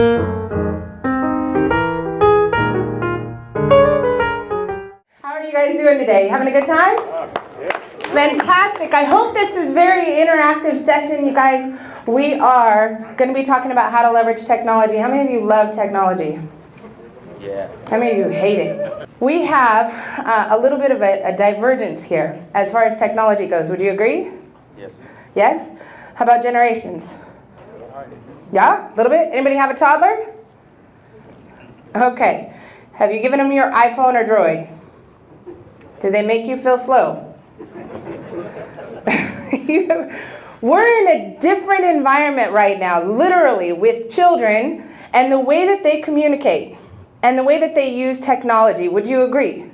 How are you guys doing today? Having a good time? Fantastic. I hope this is a very interactive session, you guys. We are going to be talking about how to leverage technology. How many of you love technology? Yeah. How many of you hate it? We have a little bit of a divergence here as far as technology goes. Would you agree? Yes. Yes? How about generations? Yeah? A little bit? Anybody have a toddler? Okay. Have you given them your iPhone or Droid? Do they make you feel slow? We're in a different environment right now, literally, with children and the way that they communicate and the way that they use technology. Would you agree?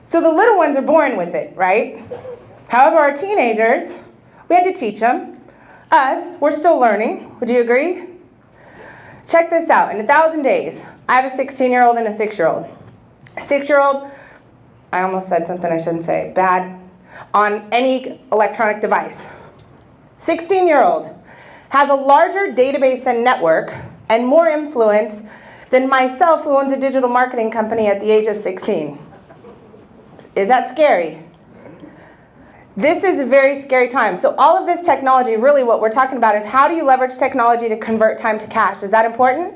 So the little ones are born with it, right? However, our teenagers, we had to teach them. Us, we're still learning. Would you agree? Check this out. In 1,000 days, I have a 16-year-old and a 6-year-old. A 6-year-old, I almost said something I shouldn't say, bad, on any electronic device. 16-year-old has a larger database and network and more influence than myself, who owns a digital marketing company at the age of 16. Is that scary? This is a very scary time. So all of this technology, really what we're talking about is how do you leverage technology to convert time to cash? Is that important?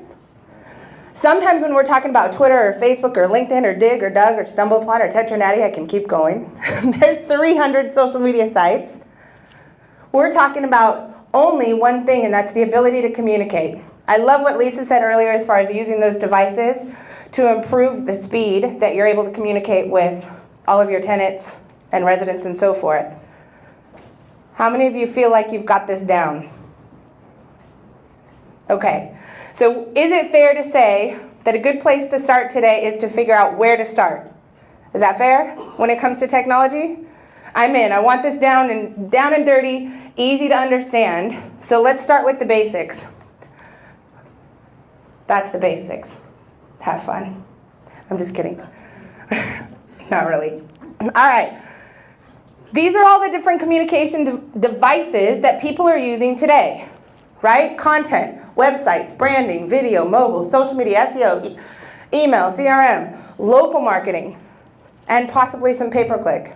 Sometimes when we're talking about Twitter or Facebook or LinkedIn or Dig or Doug or StumbleUpon or Tetranati, I can keep going. There's 300 social media sites. We're talking about only one thing, and that's the ability to communicate. I love what Lisa said earlier as far as using those devices to improve the speed that you're able to communicate with all of your tenants and residents and so forth. How many of you feel like you've got this down? Okay. So is it fair to say that a good place to start today is to figure out where to start? Is that fair when it comes to technology? I'm in. I want this down and dirty, easy to understand. So let's start with the basics. That's the basics. Have fun. I'm just kidding. Not really. All right. These are all the different communication devices that people are using today, right? Content, websites, branding, video, mobile, social media, SEO, email, CRM, local marketing, and possibly some pay-per-click.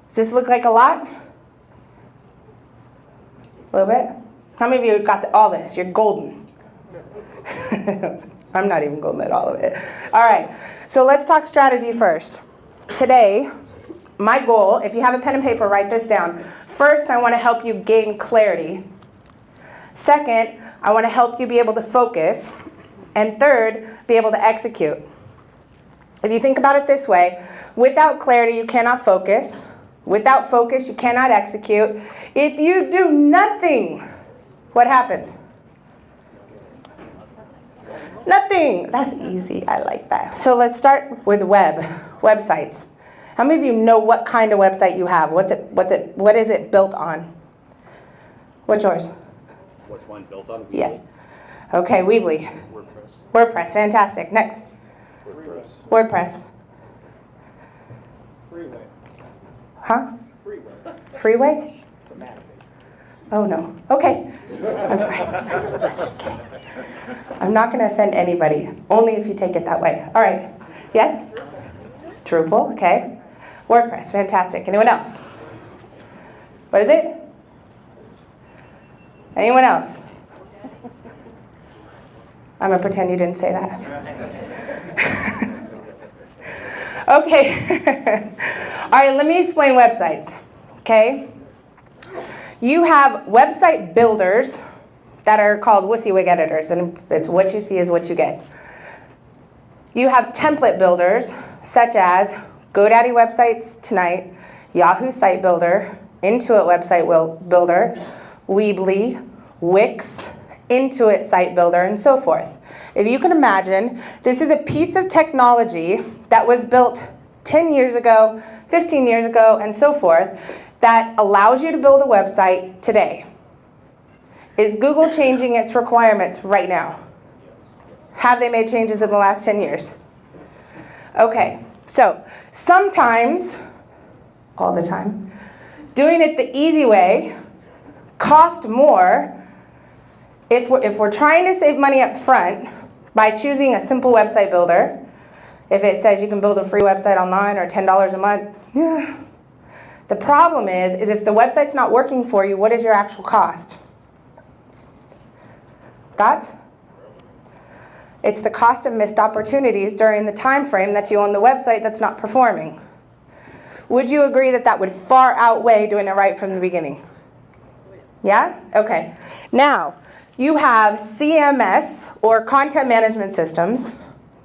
Does this look like a lot? A little bit? How many of you got all this? You're golden. I'm not even golden at all of it. All right, so let's talk strategy first. Today, my goal, if you have a pen and paper, write this down. First, I want to help you gain clarity. Second, I want to help you be able to focus. And third, be able to execute. If you think about it this way, without clarity, you cannot focus. Without focus, you cannot execute. If you do nothing, what happens? Nothing. That's easy. I like that. So let's start with websites. How many of you know what kind of website you have? What is it built on? What's yours? What's one built on? Weebly? Yeah. Okay, Weebly. WordPress. WordPress, fantastic. Next. WordPress. Freeway. Huh? Freeway. Freeway? It's a map. Oh no. Okay. I'm sorry. I'm just kidding. I'm not going to offend anybody, only if you take it that way. All right. Yes? Drupal, okay. WordPress, fantastic. Anyone else? What is it? Anyone else? I'm going to pretend you didn't say that. Okay. All right, let me explain websites, okay? You have website builders that are called WYSIWYG editors, and it's what you see is what you get. You have template builders, such as GoDaddy Websites Tonight, Yahoo Site Builder, Intuit Website Builder, Weebly, Wix, Intuit Site Builder, and so forth. If you can imagine, this is a piece of technology that was built 10 years ago, 15 years ago, and so forth, that allows you to build a website today. Is Google changing its requirements right now? Have they made changes in the last 10 years? Okay, so sometimes, all the time, doing it the easy way costs more if we're trying to save money up front by choosing a simple website builder, if it says you can build a free website online or $10 a month, yeah. The problem is if the website's not working for you, what is your actual cost? Thoughts? It's the cost of missed opportunities during the time frame that you own the website that's not performing. Would you agree that that would far outweigh doing it right from the beginning? Yeah? Okay. Now, you have CMS, or content management systems,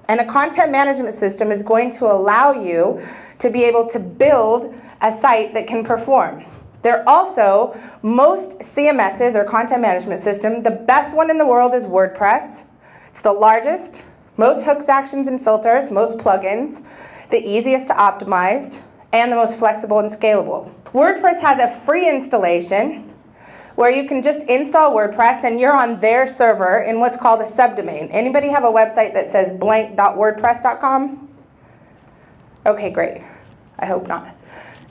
and a content management system is going to allow you to be able to build a site that can perform. They're also, most CMSs, or content management system, the best one in the world is WordPress. It's the largest, most hooks, actions, and filters, most plugins, the easiest to optimize, and the most flexible and scalable. WordPress has a free installation where you can just install WordPress and you're on their server in what's called a subdomain. Anybody have a website that says blank.wordpress.com? Okay, great. I hope not.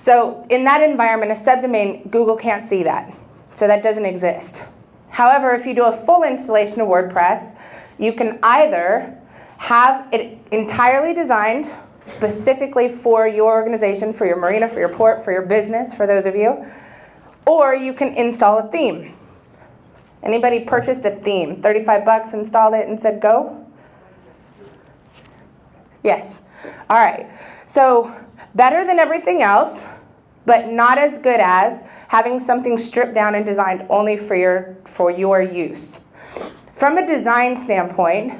So in that environment, a subdomain, Google can't see that. So that doesn't exist. However, if you do a full installation of WordPress, you can either have it entirely designed specifically for your organization, for your marina, for your port, for your business, for those of you, or you can install a theme. Anybody purchased a theme? 35 bucks, installed it, and said go? Yes. All right. So better than everything else, but not as good as having something stripped down and designed only for your use. From a design standpoint,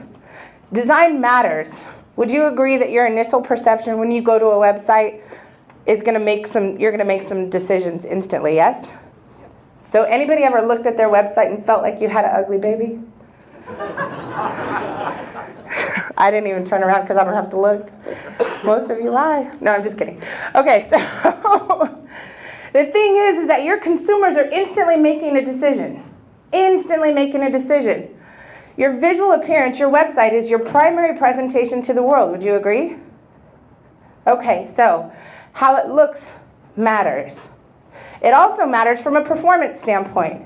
design matters. Would you agree that your initial perception when you go to a website is going to make you're going to make some decisions instantly, yes? So anybody ever looked at their website and felt like you had an ugly baby? I didn't even turn around because I don't have to look. Most of you lie. No, I'm just kidding. Okay, so the thing is that your consumers are instantly making a decision. Instantly making a decision. Your visual appearance, your website, is your primary presentation to the world. Would you agree? Okay, so how it looks matters. It also matters from a performance standpoint.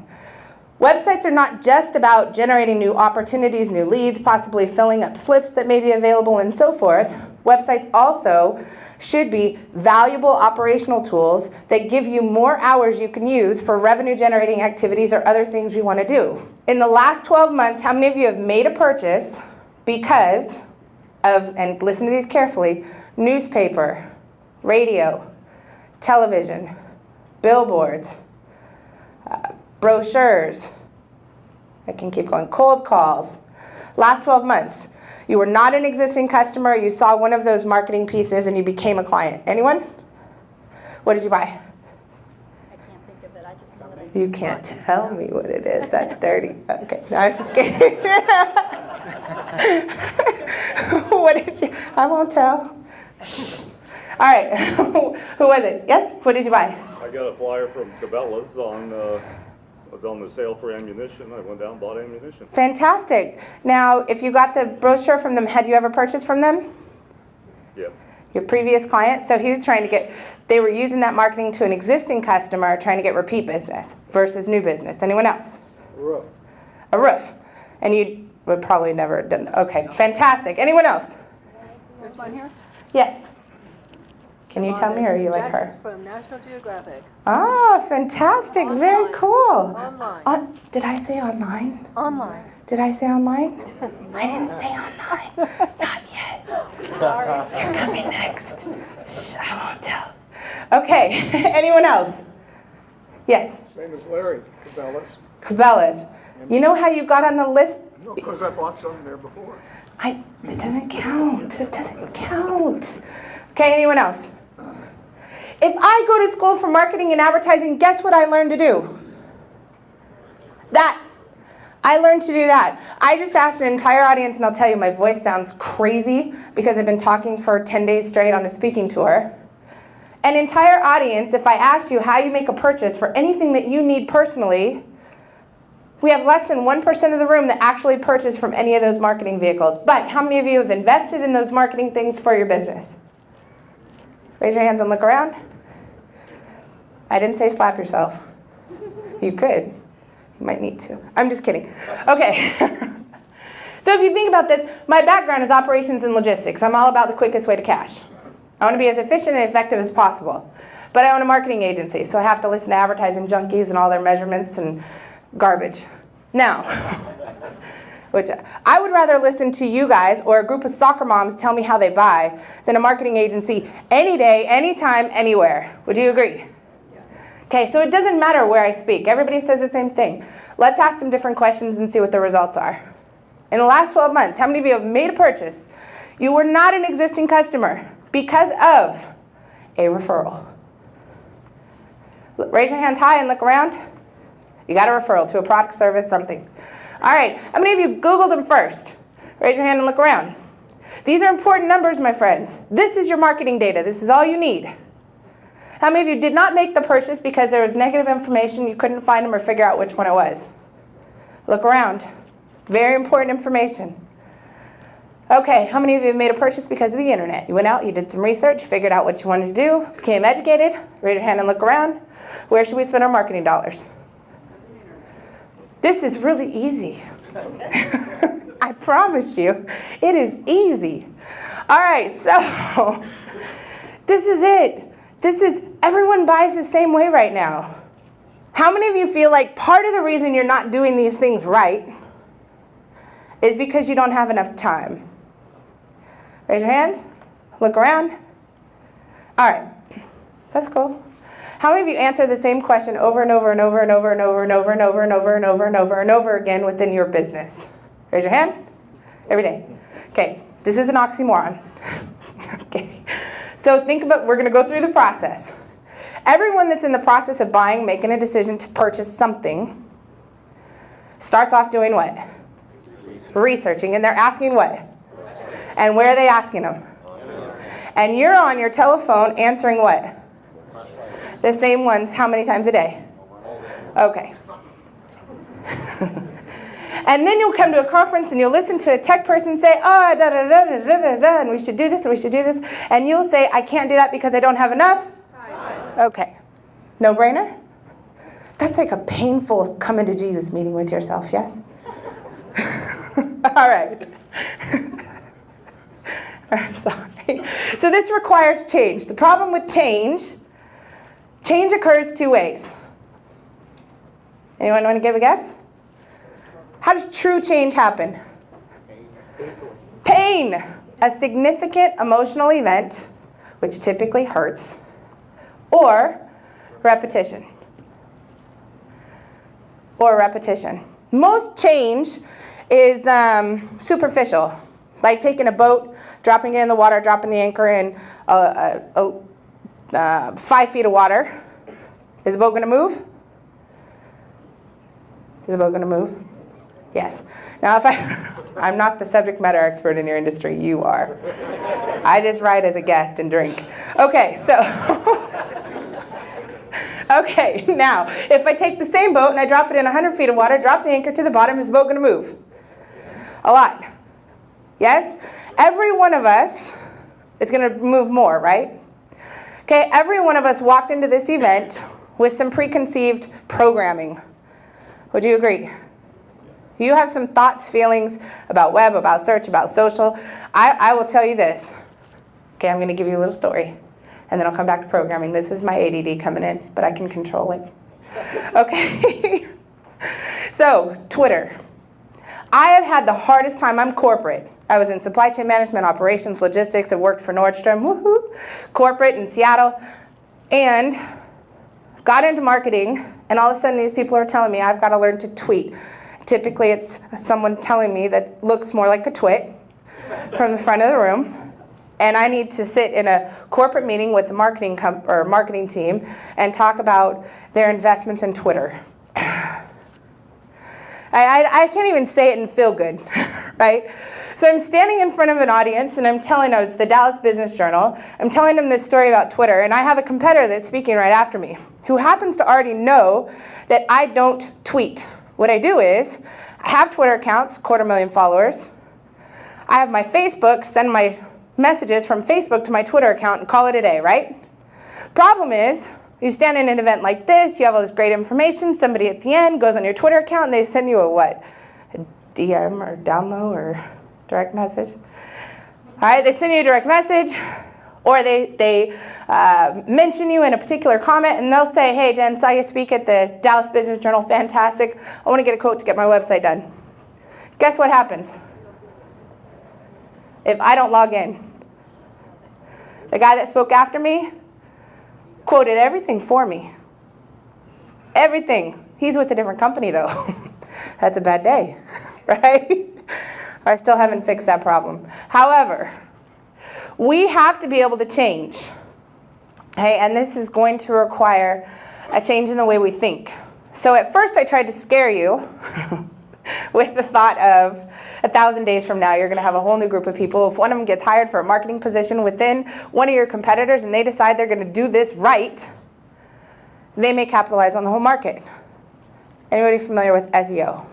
Websites are not just about generating new opportunities, new leads, possibly filling up slips that may be available, and so forth. Websites also should be valuable operational tools that give you more hours you can use for revenue-generating activities or other things you want to do. In the last 12 months, how many of you have made a purchase because of, and listen to these carefully, newspaper, radio, television, billboards, brochures, I can keep going, cold calls. Last 12 months, you were not an existing customer, you saw one of those marketing pieces and you became a client. Anyone? What did you buy? I can't think of it, I just know that I You can't tell me what it is, that's dirty. Okay, no, I'm just kidding. What did you, I won't tell. All right, who was it? Yes, what did you buy? I got a flyer from Cabela's on the sale for ammunition. I went down and bought ammunition. Fantastic. Now, if you got the brochure from them, had you ever purchased from them? Yes. Your previous client? So he was trying to get, they were using that marketing to an existing customer, trying to get repeat business versus new business. Anyone else? A roof. A roof. And you would probably never have done that. Okay, fantastic. Anyone else? There's one here. Yes. Can you tell me, or are you like her? From National Geographic. Ah, fantastic. Very Online. cool. Online. Did I say online? Online. Did I say online? I didn't say online. Not yet. Sorry. You're coming next. Shh, I won't tell. Okay, anyone else? Yes? Same as Larry, Cabela's. Cabela's. You know how you got on the list? No, because I bought some there before. That doesn't count. It doesn't count. Okay, anyone else? If I go to school for marketing and advertising, guess what I learned to do? That. I learned to do that. I just asked an entire audience, and I'll tell you, my voice sounds crazy because I've been talking for 10 days straight on a speaking tour. An entire audience, if I ask you how you make a purchase for anything that you need personally, we have less than 1% of the room that actually purchased from any of those marketing vehicles. But how many of you have invested in those marketing things for your business? Raise your hands and look around. I didn't say slap yourself. You could. You might need to. I'm just kidding. Okay. So if you think about this, my background is operations and logistics. I'm all about the quickest way to cash. I want to be as efficient and effective as possible. But I own a marketing agency, so I have to listen to advertising junkies and all their measurements and garbage. Now, which I would rather listen to you guys or a group of soccer moms tell me how they buy than a marketing agency any day, anytime, anywhere. Would you agree? Okay, so it doesn't matter where I speak. Everybody says the same thing. Let's ask them different questions and see what the results are. In the last 12 months, how many of you have made a purchase? You were not an existing customer because of a referral. Raise your hands high and look around. You got a referral to a product, service, something. All right, how many of you Googled them first? Raise your hand and look around. These are important numbers, my friends. This is your marketing data. This is all you need. How many of you did not make the purchase because there was negative information, you couldn't find them or figure out which one it was? Look around. Very important information. Okay, how many of you have made a purchase because of the internet? You went out, you did some research, figured out what you wanted to do, became educated. Raise your hand and look around. Where should we spend our marketing dollars? This is really easy. I promise you, it is easy. All right, so this is it. Everyone buys the same way right now. How many of you feel like part of the reason you're not doing these things right is because you don't have enough time? Raise your hands. Look around. All right, that's cool. How many of you answer the same question over and over and over and over and over and over and over and over and over and over and over again within your business? Raise your hand. Every day. Okay, this is an oxymoron. Okay, so think about, we're going to go through the process. Everyone that's in the process of buying, making a decision to purchase something, starts off doing what? Researching, and they're asking what? And where are they asking them? And you're on your telephone answering what? The same ones how many times a day? Okay. And then you'll come to a conference and you'll listen to a tech person say, oh, da da da da da da da, and we should do this and we should do this. And you'll say, I can't do that because I don't have enough. Okay. No brainer? That's like a painful coming to Jesus meeting with yourself, yes? All right. I'm sorry. So this requires change. The problem with change occurs two ways. Anyone want to give a guess? How does true change happen? Pain. A significant emotional event, which typically hurts, or repetition. Or repetition. Most change is superficial, like taking a boat, dropping it in the water, dropping the anchor in 5 feet of water. Is the boat going to move? Is the boat going to move? Yes. Now, if I'm not the subject matter expert in your industry, you are. I just ride as a guest and drink. Okay, so, okay, now, if I take the same boat and I drop it in 100 feet of water, drop the anchor to the bottom, is the boat going to move? A lot. Yes? Every one of us is going to move more, right? Okay, every one of us walked into this event with some preconceived programming. Would you agree? You have some thoughts, feelings about web, about search, about social. I will tell you this. Okay, I'm going to give you a little story, and then I'll come back to programming. This is my ADD coming in, but I can control it. Okay. So, Twitter. I have had the hardest time. I'm corporate. I was in supply chain management, operations, logistics. I've worked for Nordstrom, woohoo, corporate in Seattle, and got into marketing, and all of a sudden these people are telling me I've got to learn to tweet. Typically it's someone telling me that looks more like a twit from the front of the room, and I need to sit in a corporate meeting with the marketing team and talk about their investments in Twitter. I can't even say it and feel good, right? So I'm standing in front of an audience and I'm telling them, it's the Dallas Business Journal, I'm telling them this story about Twitter, and I have a competitor that's speaking right after me who happens to already know that I don't tweet. What I do is, I have Twitter accounts, 250,000 followers. I have my Facebook, send my messages from Facebook to my Twitter account and call it a day, right? Problem is, You stand in an event like this, you have all this great information, somebody at the end goes on your Twitter account and they send you a what? A DM or down low or direct message? All right, they send you a direct message, or they mention you in a particular comment, and they'll say, hey, Jen, saw you speak at the Dallas Business Journal, fantastic. I want to get a quote to get my website done. Guess what happens? If I don't log in, the guy that spoke after me quoted everything for me. Everything. He's with a different company, though. That's a bad day, right? I still haven't fixed that problem. However, we have to be able to change. Okay, and this is going to require a change in the way we think. So at first I tried to scare you with the thought of 1,000 days from now, you're going to have a whole new group of people. If one of them gets hired for a marketing position within one of your competitors and they decide they're going to do this right, they may capitalize on the whole market. Anybody familiar with SEO?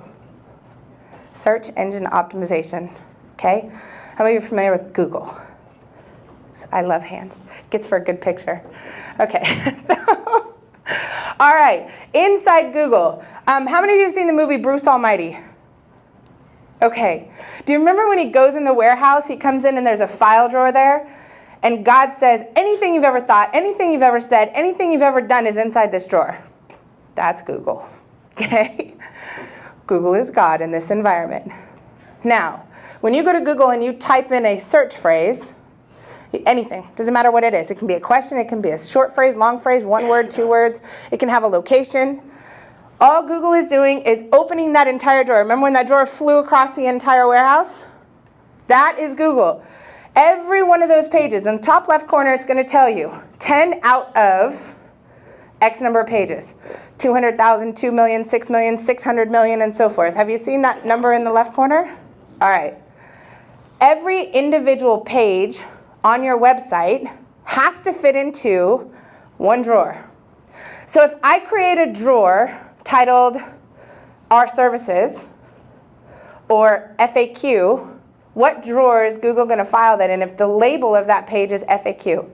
Search engine optimization. Okay? How many of you are familiar with Google? I love hands. Gets for a good picture. Okay. So, all right. Inside Google. How many of you have seen the movie Bruce Almighty? Okay. Do you remember when he goes in the warehouse, he comes in and there's a file drawer there, and God says, anything you've ever thought, anything you've ever said, anything you've ever done is inside this drawer. That's Google. Okay? Google is God in this environment. Now, when you go to Google and you type in a search phrase, anything, doesn't matter what it is. It can be a question, it can be a short phrase, long phrase, 1 word, 2 words. It can have a location. All Google is doing is opening that entire drawer. Remember when that drawer flew across the entire warehouse? That is Google. Every one of those pages, in the top left corner, it's going to tell you 10 out of X number of pages. 200,000, 2 million, 6 million, 600 million, and so forth. Have you seen that number in the left corner? All right. Every individual page on your website has to fit into one drawer. So if I create a drawer titled Our Services or FAQ, what drawer is Google going to file that in if the label of that page is FAQ?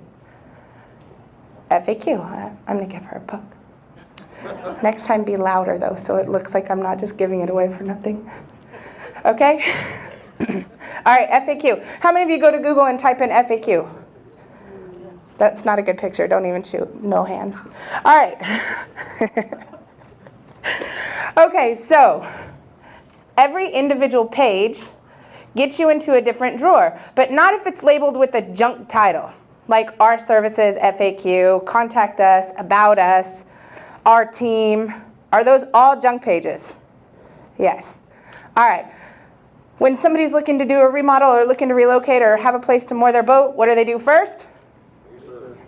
FAQ. I'm going to give her a book. Next time be louder, though, so it looks like I'm not just giving it away for nothing. Okay? All right, FAQ. How many of you go to Google and type in FAQ? That's not a good picture. Don't even shoot. No hands. All right. Okay, so every individual page gets you into a different drawer, but not if it's labeled with a junk title, like Our Services, FAQ, Contact Us, About Us, Our Team. Are those all junk pages? Yes. All right. When somebody's looking to do a remodel or looking to relocate or have a place to moor their boat, what do they do first?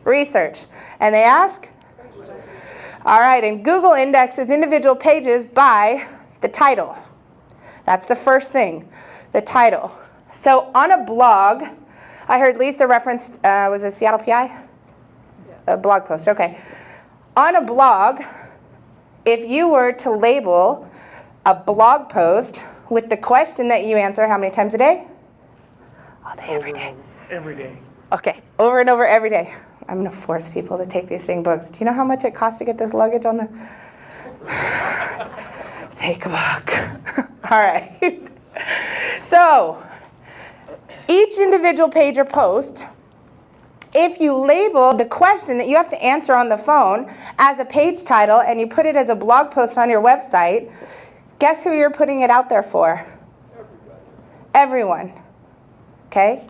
Research. And they ask? All right, and Google indexes individual pages by the title. That's the first thing, the title. So on a blog, I heard Lisa referenced, was it Seattle PI? A blog post, okay. On a blog, if you were to label a blog post with the question that you answer how many times a day? All day, every day. Every day. Okay, over and over every day. I'm going to force people to take these dang books. Do you know how much it costs to get this luggage on the... Take a book. All right. So, each individual page or post, if you label the question that you have to answer on the phone as a page title and you put it as a blog post on your website, guess who you're putting it out there for? Everyone. Okay?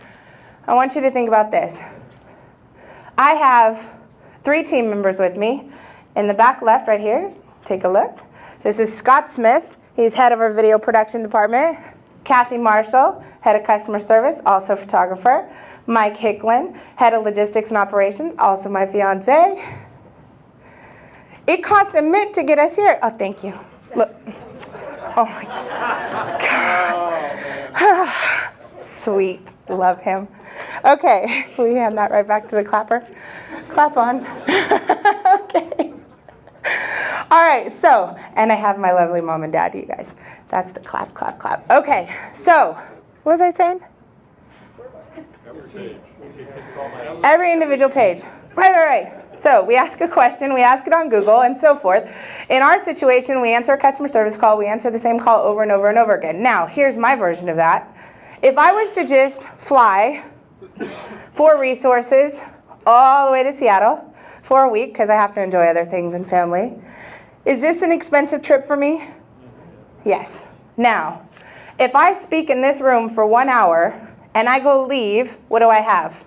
I want you to think about this. I have 3 team members with me. In the back left right here, take a look. This is Scott Smith. He's head of our video production department. Kathy Marshall, head of customer service, also photographer. Mike Hicklin, head of logistics and operations, also my fiance. It cost a mint to get us here. Oh, thank you. Look. Oh my God. Sweet. Love him. Okay, we hand that right back to the clapper. Clap on. Okay. All right, so, and I have my lovely mom and dad, you guys. That's the clap, clap, clap. Okay, so, what was I saying? Every individual page. Right. So we ask a question, we ask it on Google, and so forth. In our situation, we answer a customer service call, we answer the same call over and over and over again. Now, here's my version of that. If I was to just fly for resources all the way to Seattle for a week, because I have to enjoy other things and family, is this an expensive trip for me? Yes. Now, if I speak in this room for 1 hour and I go leave, what do I have?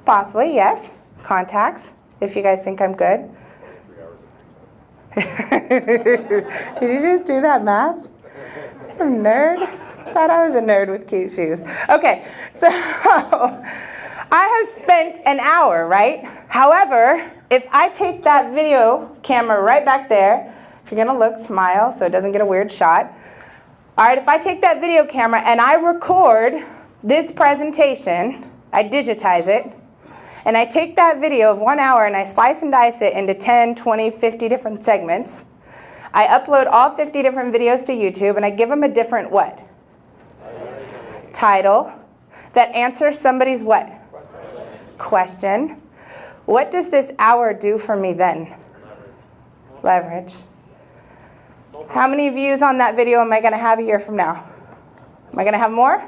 Possibly, yes. Contacts, if you guys think I'm good. Did you just do that math? I'm a nerd. Thought I was a nerd with cute shoes. Okay, so I have spent an hour, right? However, if I take that video camera right back there, if you're gonna look, smile so it doesn't get a weird shot. All right, if I take that video camera and I record this presentation, I digitize it, and I take that video of 1 hour and I slice and dice it into 10, 20, 50 different segments. I upload all 50 different videos to YouTube and I give them a different what? Title that answers somebody's what? Question. What does this hour do for me then? Leverage. How many views on that video am I going to have a year from now? Am I going to have more?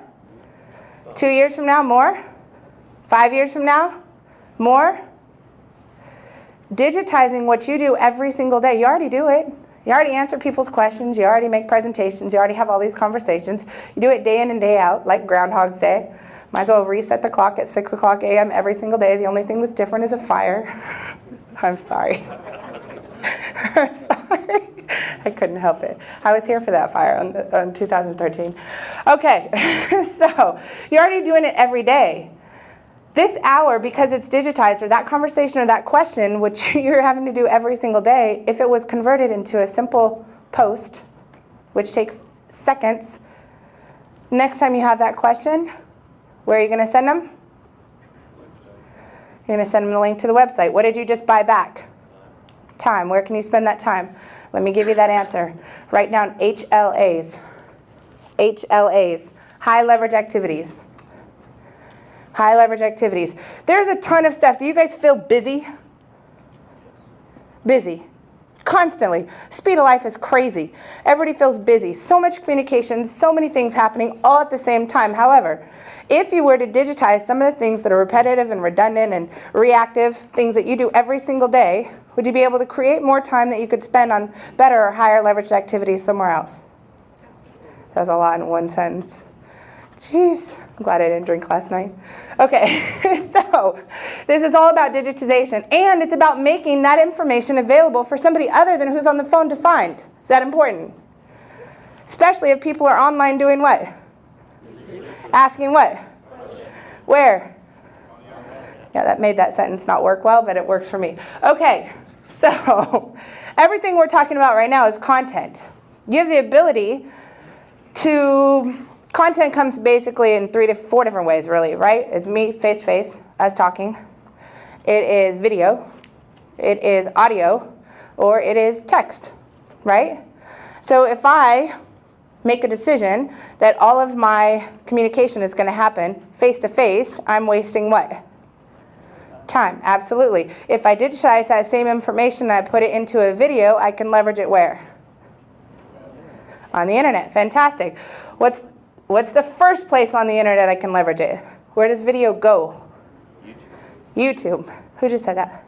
2 years from now, more? 5 years from now, more? Digitizing what you do every single day. You already do it. You already answer people's questions. You already make presentations. You already have all these conversations. You do it day in and day out, like Groundhog's Day. Might as well reset the clock at 6 o'clock a.m. every single day. The only thing that's different is a fire. I'm sorry. I'm sorry. I couldn't help it. I was here for that fire on 2013. Okay, so you're already doing it every day. This hour, because it's digitized, or that conversation or that question, which you're having to do every single day, if it was converted into a simple post, which takes seconds, next time you have that question, where are you going to send them? You're going to send them the link to the website. What did you just buy back? Time. Where can you spend that time? Let me give you that answer. Write down HLAs. HLAs. High leverage activities. High leverage activities. There's a ton of stuff. Do you guys feel busy? Busy. Constantly. Speed of life is crazy. Everybody feels busy. So much communication, so many things happening all at the same time. However, if you were to digitize some of the things that are repetitive and redundant and reactive, things that you do every single day, would you be able to create more time that you could spend on better or higher leveraged activities somewhere else? That was a lot in one sentence. Jeez, I'm glad I didn't drink last night. Okay, so this is all about digitization, and it's about making that information available for somebody other than who's on the phone to find. Is that important? Especially if people are online doing what? Asking what? Where? Yeah, that made that sentence not work well, but it works for me. Okay, so everything we're talking about right now is content. You have the ability to... Content comes basically in 3 to 4 different ways, really, right? It's me face-to-face, us talking. It is video. It is audio. Or it is text, right? So if I make a decision that all of my communication is going to happen face-to-face, I'm wasting what? Time, absolutely. If I digitize that same information and I put it into a video, I can leverage it where? On the internet. Fantastic. What's the first place on the internet I can leverage it? Where does video go? YouTube. YouTube. Who just said that?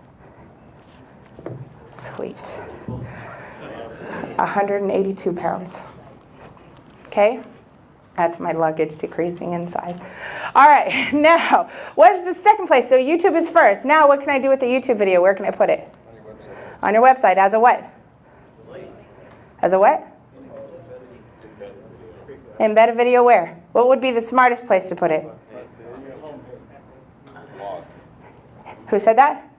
Sweet. 182 pounds. Okay? That's my luggage decreasing in size. All right, now, what's the second place? So YouTube is first. Now, what can I do with the YouTube video? Where can I put it? On your website. On your website. As a what? As a what? Embed a video where? What would be the smartest place to put it? Who said that?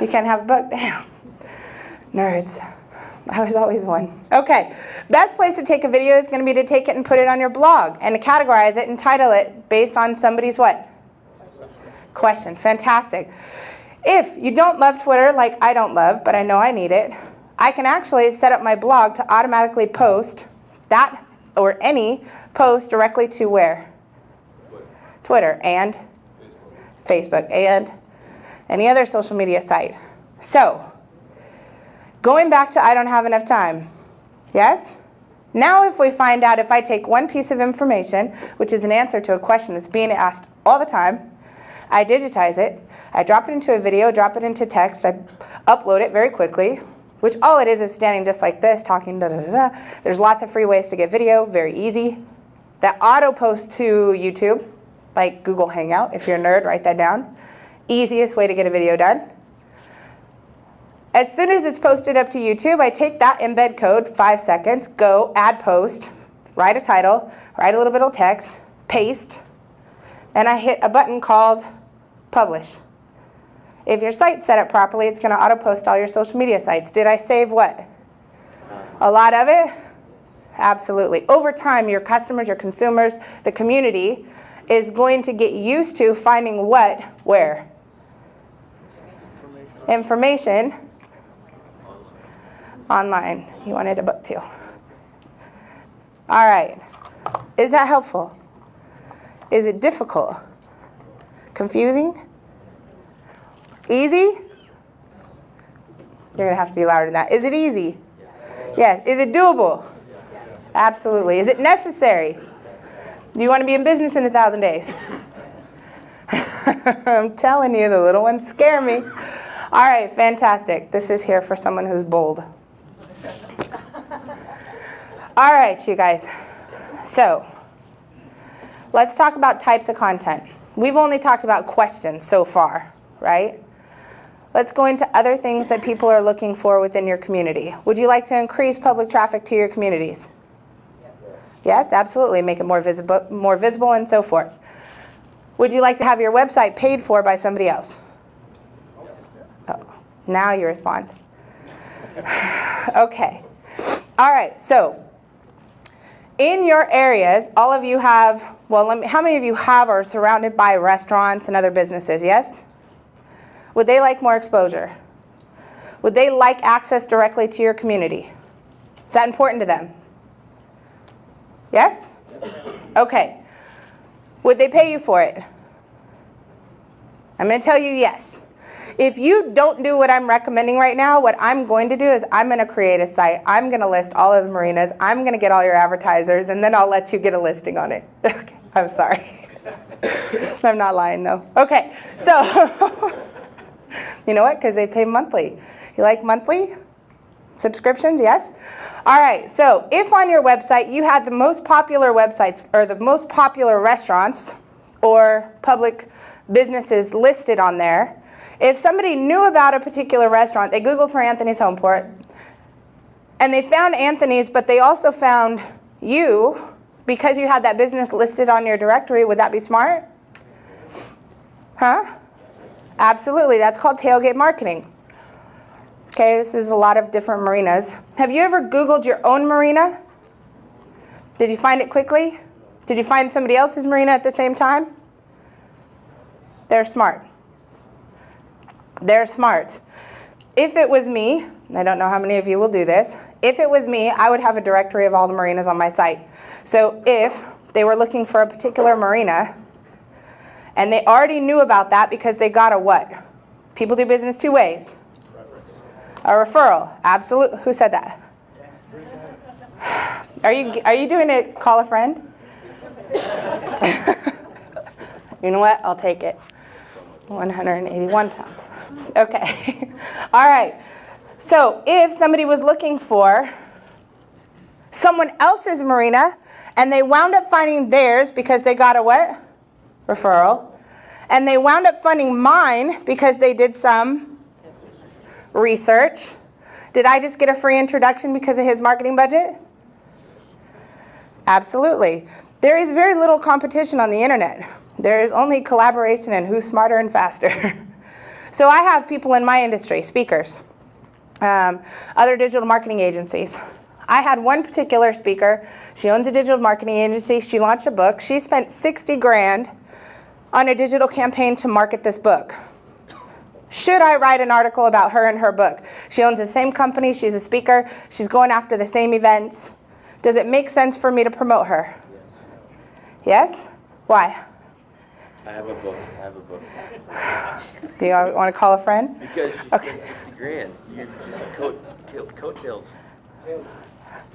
You can't have a book? Damn. Nerds. I was always one. Okay. Best place to take a video is going to be to take it and put it on your blog and to categorize it and title it based on somebody's what? Question. Fantastic. If you don't love Twitter like I don't love, but I know I need it, I can actually set up my blog to automatically post that or any post directly to where? Twitter and Facebook and Any other social media site. So, going back to I don't have enough time. Yes? Now if we find out, if I take one piece of information, which is an answer to a question that's being asked all the time, I digitize it, I drop it into a video, drop it into text, I upload it very quickly, which all it is standing just like this, talking da-da-da-da. There's lots of free ways to get video, very easy. That auto post to YouTube, like Google Hangout, if you're a nerd, write that down. Easiest way to get a video done. As soon as it's posted up to YouTube, I take that embed code, 5 seconds, go, add post, write a title, write a little bit of text, paste, and I hit a button called publish. If your site's set up properly, it's going to auto-post all your social media sites. Did I save what? A lot of it? Absolutely. Over time, your customers, your consumers, the community is going to get used to finding what, where? Information online. You wanted a book too. All right. Is that helpful? Is it difficult? Confusing? Easy? You're going to have to be louder than that. Is it easy? Yes. Is it doable? Absolutely. Is it necessary? Do you want to be in business in 1,000 days? I'm telling you, the little ones scare me. All right, fantastic. This is here for someone who's bold. All right, you guys. So, let's talk about types of content. We've only talked about questions so far, right? Let's go into other things that people are looking for within your community. Would you like to increase public traffic to your communities? Yes, absolutely. Make it more visible and so forth. Would you like to have your website paid for by somebody else? Oh, now you respond. Okay. All right. So, in your areas, all of you have, well, how many of you have or are surrounded by restaurants and other businesses? Yes? Would they like more exposure? Would they like access directly to your community? Is that important to them? Yes? Okay. Would they pay you for it? I'm going to tell you yes. If you don't do what I'm recommending right now, what I'm going to do is I'm going to create a site. I'm going to list all of the marinas. I'm going to get all your advertisers, and then I'll let you get a listing on it. Okay. I'm sorry. I'm not lying, though. Okay. So, you know what? Because they pay monthly. You like monthly? Subscriptions, yes? All right, so if on your website you had the most popular websites or the most popular restaurants or public businesses listed on there, if somebody knew about a particular restaurant, they Googled for Anthony's Home Port, and they found Anthony's, but they also found you because you had that business listed on your directory, would that be smart? Huh? Absolutely, that's called tailgate marketing. Okay, this is a lot of different marinas. Have you ever Googled your own marina? Did you find it quickly? Did you find somebody else's marina at the same time? They're smart. They're smart. If it was me, I don't know how many of you will do this, if it was me, I would have a directory of all the marinas on my site. So if they were looking for a particular marina, and they already knew about that because they got a what? People do business two ways. A referral, absolutely. Who said that? Are you doing it? Call a friend? You know what? I'll take it. 181 pounds. Okay. All right. So if somebody was looking for someone else's marina and they wound up finding theirs because they got a what? Referral. And they wound up finding mine because they did some research. Did I just get a free introduction because of his marketing budget? Absolutely. There is very little competition on the internet. There is only collaboration and who's smarter and faster. So I have people in my industry, speakers, other digital marketing agencies. I had one particular speaker. She owns a digital marketing agency. She launched a book. She spent 60 grand on a digital campaign to market this book. Should I write an article about her and her book? She owns the same company. She's a speaker. She's going after the same events. Does it make sense for me to promote her? Yes? Why? I have a book. Do you want to call a friend? Because she Okay. spent 60 grand. You're just coattails.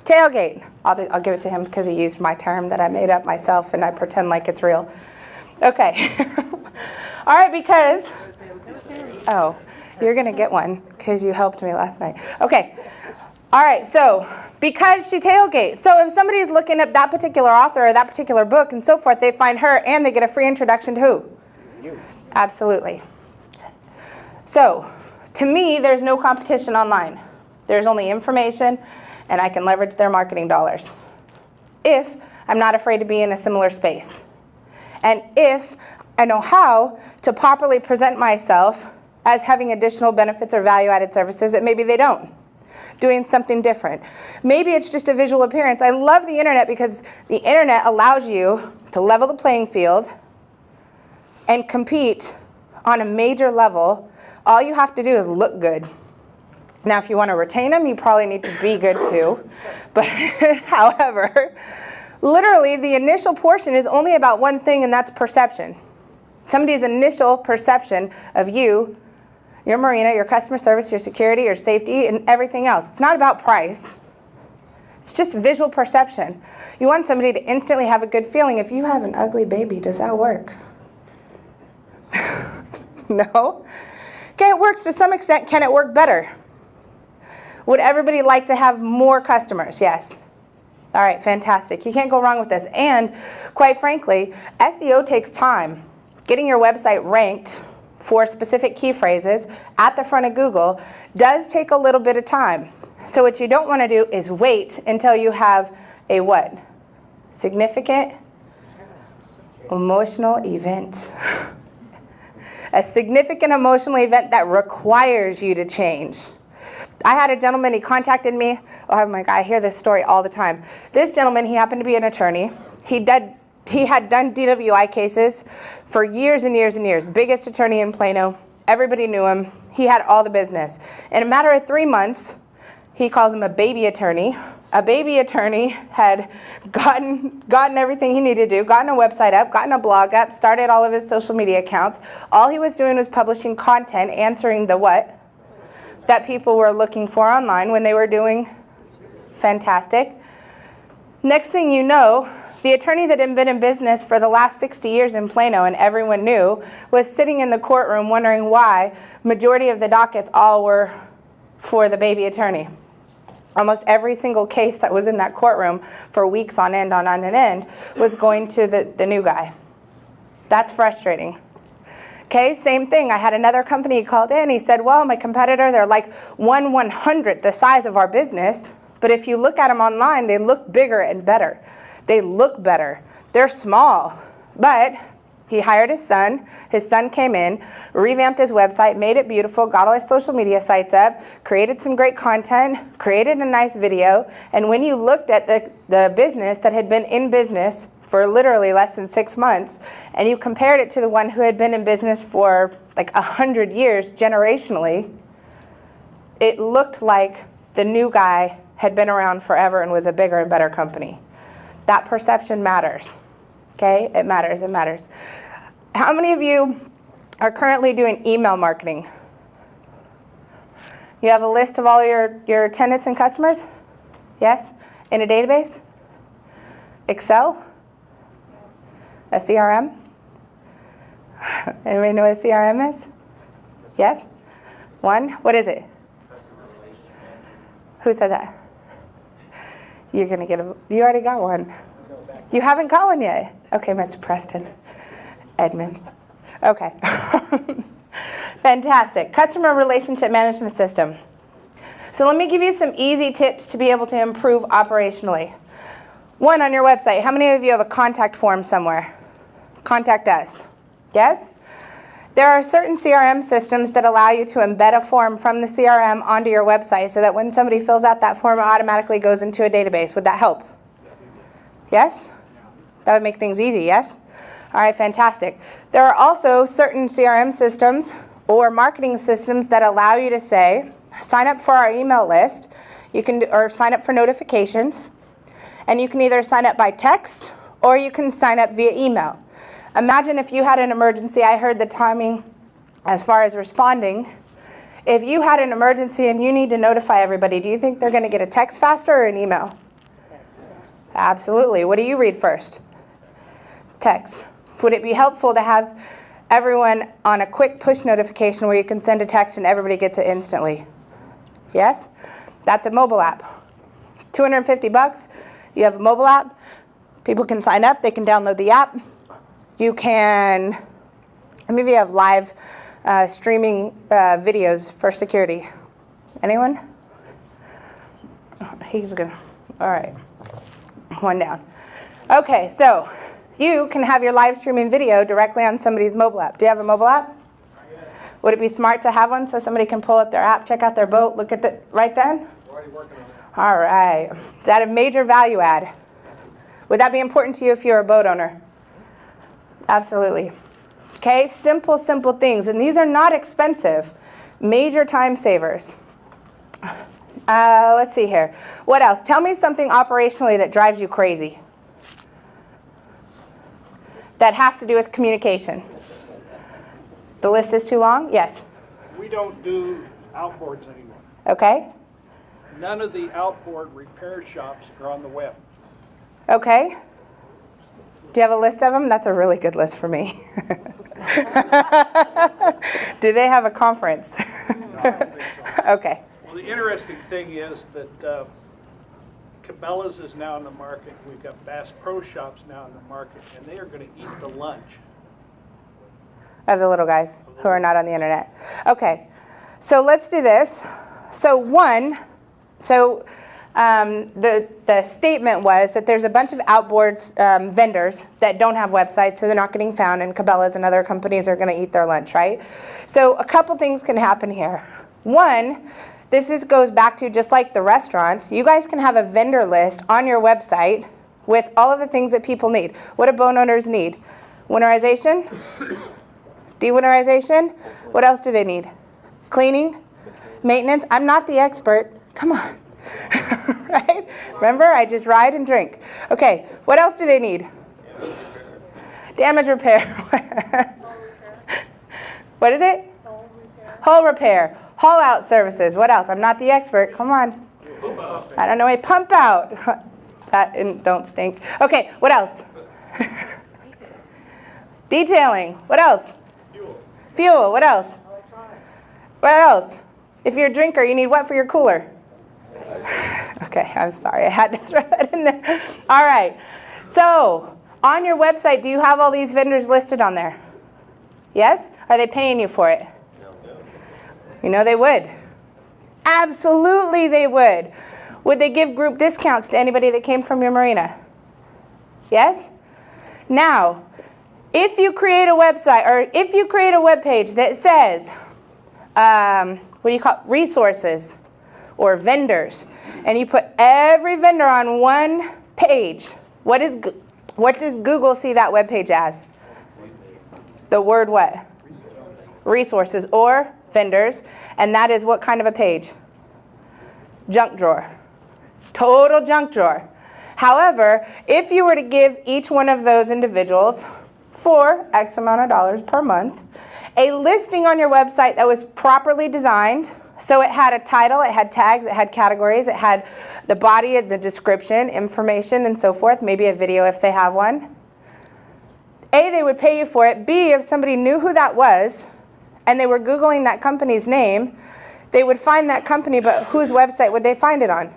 Tailgate. I'll give it to him because he used my term that I made up myself and I pretend like it's real. Okay. All right, because, oh, you're going to get one because you helped me last night. Okay. All right, so because she tailgates. So if somebody's looking up that particular author or that particular book and so forth, they find her and they get a free introduction to who? You. Absolutely. So to me, there's no competition online. There's only information, and I can leverage their marketing dollars if I'm not afraid to be in a similar space. And if I know how to properly present myself as having additional benefits or value-added services that maybe they don't. Doing something different. Maybe it's just a visual appearance. I love the internet because the internet allows you to level the playing field and compete on a major level. All you have to do is look good. Now, if you want to retain them, you probably need to be good too. But however, literally the initial portion is only about one thing, and that's perception. Somebody's initial perception of you, your marina, your customer service, your security, your safety, and everything else. It's not about price. It's just visual perception. You want somebody to instantly have a good feeling. If you have an ugly baby, does that work? No? Okay, it works to some extent. Can it work better? Would everybody like to have more customers? Yes. All right, fantastic. You can't go wrong with this. And quite frankly, SEO takes time. Getting your website ranked for specific key phrases at the front of Google does take a little bit of time. So what you don't want to do is wait until you have a what? Significant emotional event. A significant emotional event that requires you to change. I had a gentleman, he contacted me. Oh my God, I hear this story all the time. This gentleman, he happened to be an attorney. He had done DWI cases for years and years and years. Biggest attorney in Plano. Everybody knew him. He had all the business. In a matter of 3 months, he calls him a baby attorney. A baby attorney had gotten everything he needed to do, gotten a website up, gotten a blog up, started all of his social media accounts. All he was doing was publishing content, answering the what? That people were looking for online when they were doing fantastic. Next thing you know, the attorney that had been in business for the last 60 years in Plano and everyone knew was sitting in the courtroom wondering why majority of the dockets all were for the baby attorney. Almost every single case that was in that courtroom for weeks on end was going to the new guy. That's frustrating. Okay, same thing. I had another company called in. He said, well, my competitor, they're like 1/100th the size of our business. But if you look at them online, they look bigger and better. They look better. They're small. But he hired his son. His son came in, revamped his website, made it beautiful, got all his social media sites up, created some great content, created a nice video. And when you looked at the business that had been in business for literally less than 6 months, and you compared it to the one who had been in business for like 100 years generationally, it looked like the new guy had been around forever and was a bigger and better company. That perception matters, okay? It matters, it matters. How many of you are currently doing email marketing? You have a list of all your tenants and customers? Yes? In a database? Excel? A CRM? Anybody know what a CRM is? Yes? One? What is it? Who said that? You're going to get you already got one. You haven't got one yet? Okay, Mr. Preston. Edmonds. Okay. Fantastic. Customer relationship management system. So let me give you some easy tips to be able to improve operationally. One, on your website, how many of you have a contact form somewhere? Contact us. Yes? There are certain CRM systems that allow you to embed a form from the CRM onto your website so that when somebody fills out that form, it automatically goes into a database. Would that help? Yes? That would make things easy, yes? All right, fantastic. There are also certain CRM systems or marketing systems that allow you to say, sign up for our email list, or sign up for notifications, and you can either sign up by text or you can sign up via email. Imagine if you had an emergency. I heard the timing as far as responding. If you had an emergency and you need to notify everybody, do you think they're going to get a text faster or an email? Absolutely. What do you read first? Text. Would it be helpful to have everyone on a quick push notification where you can send a text and everybody gets it instantly? Yes? That's a mobile app. $250, you have a mobile app. People can sign up, they can download the app. You can, maybe you have live streaming videos for security. Anyone? He's good. All right, one down. Okay, so you can have your live streaming video directly on somebody's mobile app. Do you have a mobile app? Would it be smart to have one so somebody can pull up their app, check out their boat, look at it right then? Already working on it. All right. Is that a major value add? Would that be important to you if you're a boat owner? Absolutely. Okay, simple things. And these are not expensive. Major time savers. Let's see here. What else? Tell me something operationally that drives you crazy. That has to do with communication. The list is too long? Yes. We don't do outboards anymore. Okay. None of the outboard repair shops are on the web. Okay. Do you have a list of them? That's a really good list for me. Do they have a conference? No, I don't think so. Okay. Well, the interesting thing is that Cabela's is now in the market. We've got Bass Pro Shops now in the market, and they are going to eat the lunch. Of the little guys who are not on the internet. Okay. So let's do this. So the statement was that there's a bunch of outboards vendors that don't have websites, so they're not getting found, and Cabela's and other companies are going to eat their lunch, right? So a couple things can happen here. One, goes back to just like the restaurants. You guys can have a vendor list on your website with all of the things that people need. What do boat owners need? Winterization? De-winterization? What else do they need? Cleaning? Maintenance? I'm not the expert. Come on. Right? Remember, I just ride and drink. Okay, what else do they need? Damage repair. What is it? Hull repair. Haul out services. What else? I'm not the expert. Come on. I don't know. A pump out. That and don't stink. Okay, what else? Detailing. What else? Fuel. What else? Electronics. What else? If you're a drinker, you need what for your cooler? Okay, I'm sorry. I had to throw that in there. All right. So, on your website, do you have all these vendors listed on there? Yes? Are they paying you for it? No. You know they would. Absolutely they would. Would they give group discounts to anybody that came from your marina? Yes? Now, if you create a website, or if you create a web page that says, what do you call it? Resources or vendors, and you put every vendor on one page, what does Google see that web page as? The word what? Resources or vendors, and that is what kind of a page? Junk drawer. Total junk drawer. However, if you were to give each one of those individuals for X amount of dollars per month, a listing on your website that was properly designed, so it had a title, it had tags, it had categories, it had the body, the description, information, and so forth, maybe a video if they have one. A, they would pay you for it. B, if somebody knew who that was and they were Googling that company's name, they would find that company, but whose website would they find it on?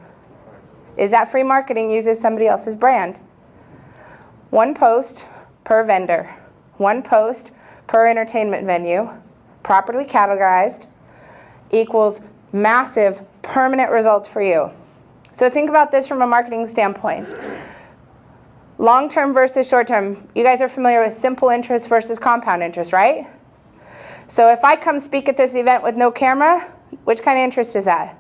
Is that free marketing uses somebody else's brand? One post per vendor. One post per entertainment venue, properly categorized, equals massive permanent results for you. So think about this from a marketing standpoint. Long-term versus short-term. You guys are familiar with simple interest versus compound interest, right? So if I come speak at this event with no camera, which kind of interest is that?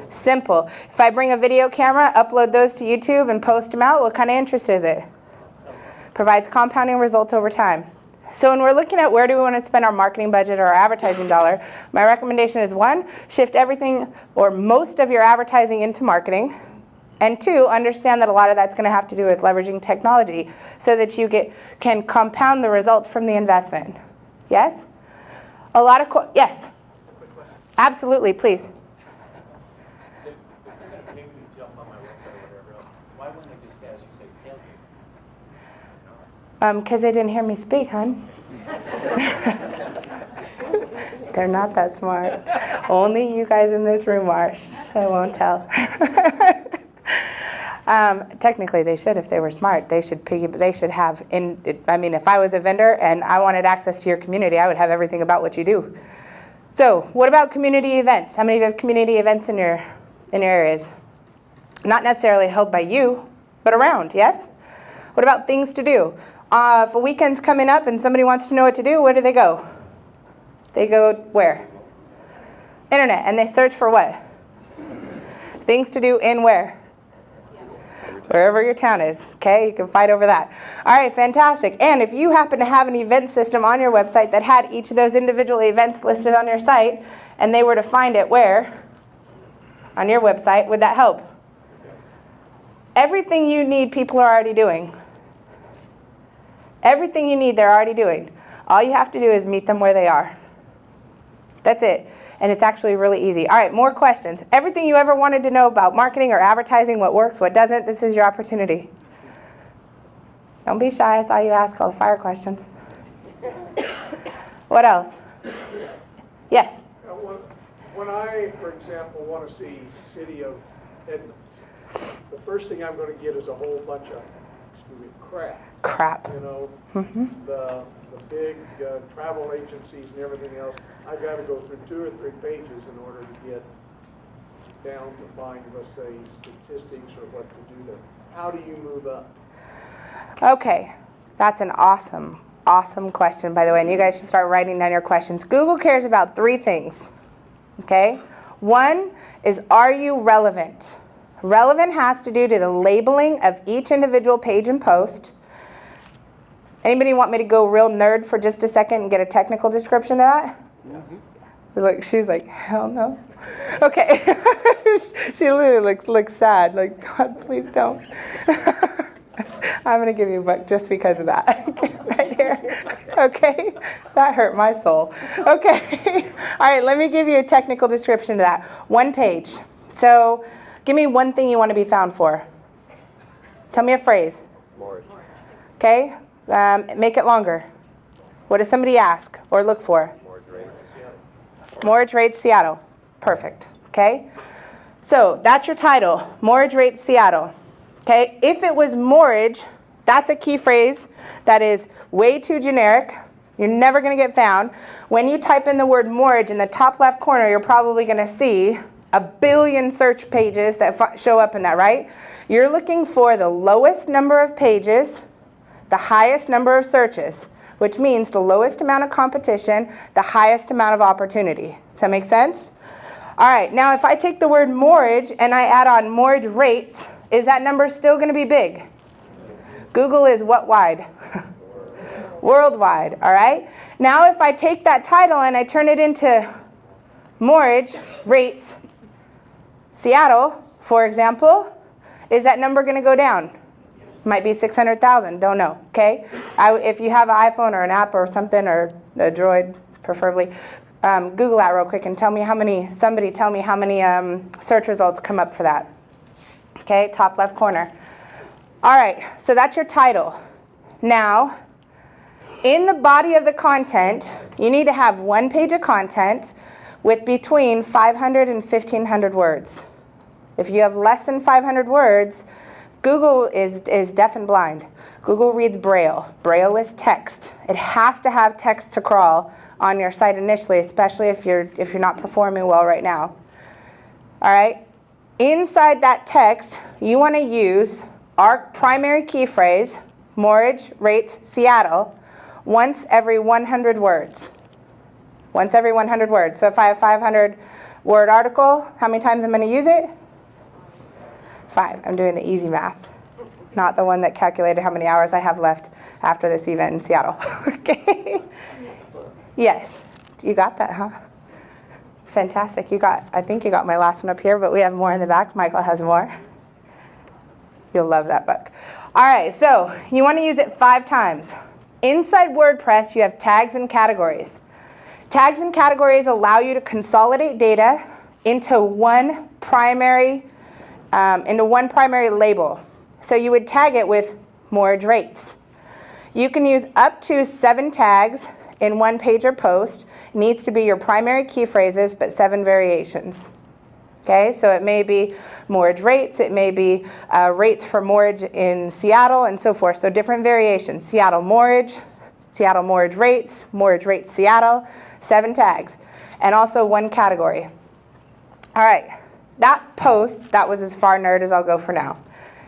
Simple. If I bring a video camera, upload those to YouTube and post them out, what kind of interest is it? Provides compounding results over time. So when we're looking at where do we want to spend our marketing budget or our advertising dollar, my recommendation is one, shift everything or most of your advertising into marketing. And 2, understand that a lot of that's going to have to do with leveraging technology so that you can compound the results from the investment. Yes? A lot of, yes? Absolutely, please. If they're gonna pay me to jump on my website or whatever else, why wouldn't they just, as you say, tailgate? Because they didn't hear me speak, hon. They're not that smart. Only you guys in this room are. I won't tell. Technically, they should if they were smart. They should have. I mean, if I was a vendor and I wanted access to your community, I would have everything about what you do. So, what about community events? How many of you have community events in your areas? Not necessarily held by you, but around. Yes. What about things to do? If a weekend's coming up and somebody wants to know what to do, where do they go? They go where? Internet. And they search for what? Things to do in where? Wherever your town is. Okay, you can fight over that. All right, fantastic. And if you happen to have an event system on your website that had each of those individual events listed on your site, and they were to find it where? On your website, would that help? Everything you need, people are already doing. Everything you need, they're already doing. All you have to do is meet them where they are. That's it. And it's actually really easy. All right, more questions. Everything you ever wanted to know about marketing or advertising, what works, what doesn't, this is your opportunity. Don't be shy. I saw you ask all the fire questions. What else? Yes? When I, for example, want to see City of Edmonds, the first thing I'm going to get is a whole bunch of, crap. You know, the big travel agencies and everything else. I've got to go through 2 or 3 pages in order to get down to find, let's say, statistics or what to do there. How do you move up? Okay, that's an awesome question, by the way, and you guys should start writing down your questions. Google cares about 3 things, okay? 1 is, are you relevant? Relevant has to do to the labeling of each individual page and post. Anybody want me to go real nerd for just a second and get a technical description of that? Mm-hmm. She's like, hell no. Okay. She literally looks sad. Like, God, please don't. I'm going to give you a buck just because of that. Right here. Okay? That hurt my soul. Okay. All right, let me give you a technical description of that. 1 page. So, give me one thing you want to be found for. Tell me a phrase. Mortgage. Okay? Make it longer. What does somebody ask or look for? Mortgage rate Seattle. Mortgage rate Seattle. Perfect. Okay? So that's your title. Mortgage rate Seattle. Okay? If it was mortgage, that's a key phrase that is way too generic. You're never going to get found. When you type in the word mortgage in the top left corner, you're probably going to see a billion search pages that show up in that, right? You're looking for the lowest number of pages, the highest number of searches, which means the lowest amount of competition, the highest amount of opportunity. Does that make sense? All right, now if I take the word mortgage and I add on mortgage rates, is that number still going to be big? Google is what wide? Worldwide, all right? Now if I take that title and I turn it into mortgage rates Seattle, for example, is that number going to go down? Might be 600,000, don't know, okay? If you have an iPhone or an app or something, or a Droid, preferably, Google that real quick and tell me how many search results come up for that. Okay, top left corner. All right, so that's your title. Now, in the body of the content, you need to have 1 page of content with between 500 and 1,500 words. If you have less than 500 words, Google is deaf and blind. Google reads Braille. Braille is text. It has to have text to crawl on your site initially, especially if you're not performing well right now. All right? Inside that text, you want to use our primary key phrase, mortgage rates Seattle, once every 100 words. Once every 100 words. So if I have 500 word article, how many times am I going to use it? 5. I'm doing the easy math, not the one that calculated how many hours I have left after this event in Seattle. Okay. Yes. You got that, huh? Fantastic. I think you got my last one up here, but we have more in the back. Michael has more. You'll love that book. All right, so you want to use it 5 times. Inside WordPress, you have tags and categories. Tags and categories allow you to consolidate data into one primary label. So you would tag it with mortgage rates. You can use up to 7 tags in one page or post. It needs to be your primary key phrases, but 7 variations. Okay, so it may be mortgage rates, it may be rates for mortgage in Seattle, and so forth. So different variations. Seattle mortgage rates, Seattle, 7 tags, and also 1 category. All right, that post, that was as far nerd as I'll go for now.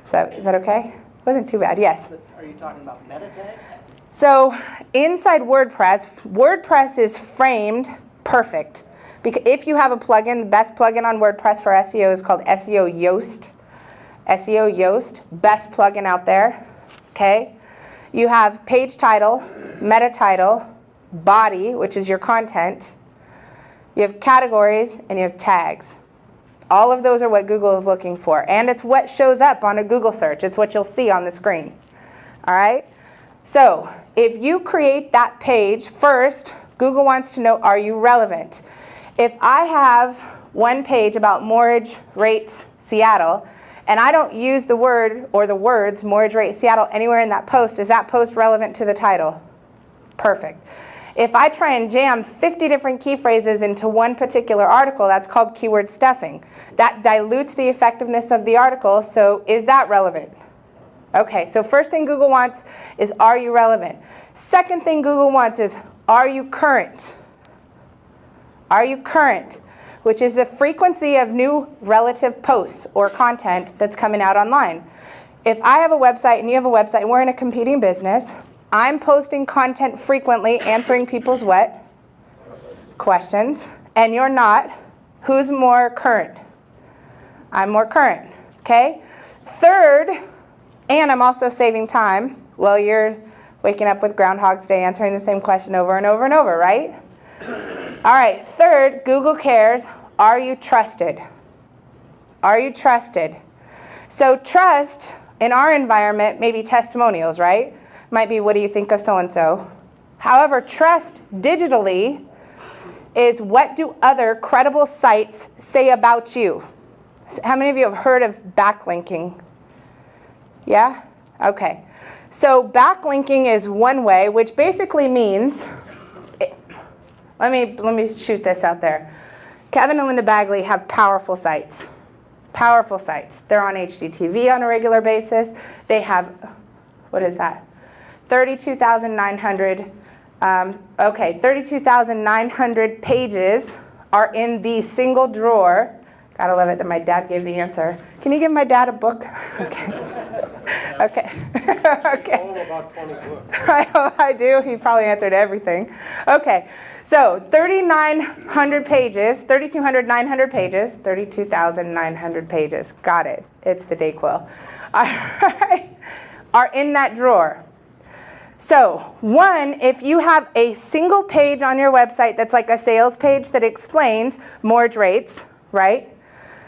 So is that okay? Wasn't too bad, yes. Are you talking about meta tags? So inside WordPress, WordPress is framed perfect. Because if you have a plugin, the best plugin on WordPress for SEO is called SEO Yoast. SEO Yoast, best plugin out there. Okay? You have page title, meta title, body, which is your content. You have categories, and you have tags. All of those are what Google is looking for. And it's what shows up on a Google search. It's what you'll see on the screen. All right? So if you create that page, first, Google wants to know, are you relevant? If I have one page about mortgage rates Seattle, and I don't use the word or the words mortgage rate Seattle anywhere in that post, is that post relevant to the title? Perfect. If I try and jam 50 different key phrases into one particular article, that's called keyword stuffing. That dilutes the effectiveness of the article, so is that relevant? Okay, so first thing Google wants is, are you relevant? Second thing Google wants is, are you current? Are you current? Which is the frequency of new relative posts or content that's coming out online. If I have a website and you have a website and we're in a competing business, I'm posting content frequently, answering people's what? Questions. And you're not. Who's more current? I'm more current. Okay? Third, and I'm also saving time. Well, you're waking up with Groundhog's Day answering the same question over and over and over, right? All right, third, Google cares, are you trusted? Are you trusted? So trust in our environment may be testimonials, right? Might be, what do you think of so-and-so? However, trust digitally is, what do other credible sites say about you? How many of you have heard of backlinking? Yeah? Okay. So backlinking is one way, which basically means, let me shoot this out there. Kevin and Linda Bagley have powerful sites. Powerful sites. They're on HGTV on a regular basis. They have, what is that? 32,900, 32,900 pages are in the single drawer. Gotta love it that my dad gave the answer. Can you give my dad a book? Okay. Okay. Okay. All about 20 books. I do. He probably answered everything. Okay. So 3,900 pages, 3,200 pages, 32,900 pages. Got it. It's the Dayquil. All right. Are in that drawer. So one, if you have a single page on your website that's like a sales page that explains mortgage rates, right?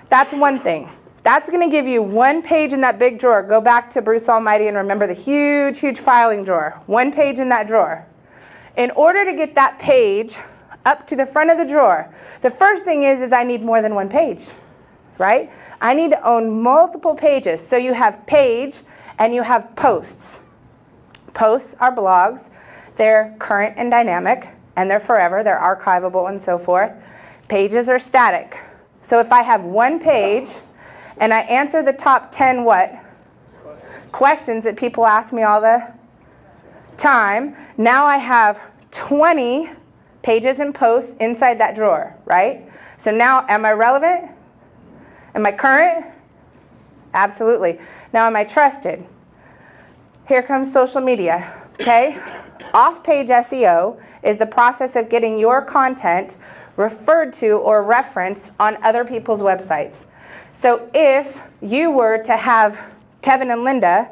That's one thing. That's going to give you one page in that big drawer. Go back to Bruce Almighty and remember the huge, huge filing drawer. One page in that drawer. In order to get that page up to the front of the drawer, the first thing is I need more than one page, right? I need to own multiple pages. So you have page and you have posts. Posts are blogs. They're current and dynamic, and they're forever. They're archivable and so forth. Pages are static. So if I have one page and I answer the top 10 what? Questions that people ask me all the time, now I have 20 pages and posts inside that drawer, right? So now, am I relevant? Am I current? Absolutely. Now, am I trusted? Here comes social media, okay? Off-page SEO is the process of getting your content referred to or referenced on other people's websites. So if you were to have Kevin and Linda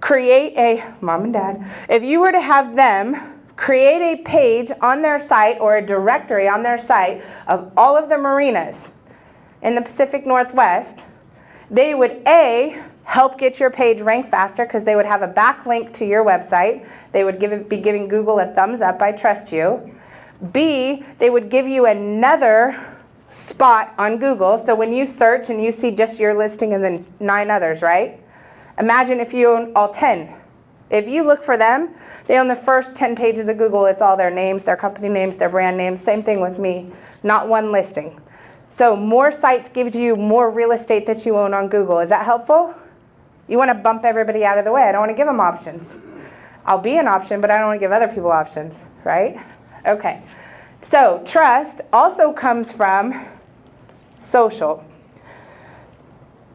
create a, mom and dad, if you were to have them create a page on their site or a directory on their site of all of the marinas in the Pacific Northwest, they would A, help get your page ranked faster because they would have a backlink to your website. They would be giving Google a thumbs up, I trust you. B, they would give you another spot on Google. So when you search and you see just your listing and then 9 others, right? Imagine if you own all 10. If you look for them, they own the first 10 pages of Google. It's all their names, their company names, their brand names. Same thing with me, not one listing. So more sites gives you more real estate that you own on Google. Is that helpful? You want to bump everybody out of the way. I don't want to give them options. I'll be an option, but I don't want to give other people options, right? Okay. So trust also comes from social.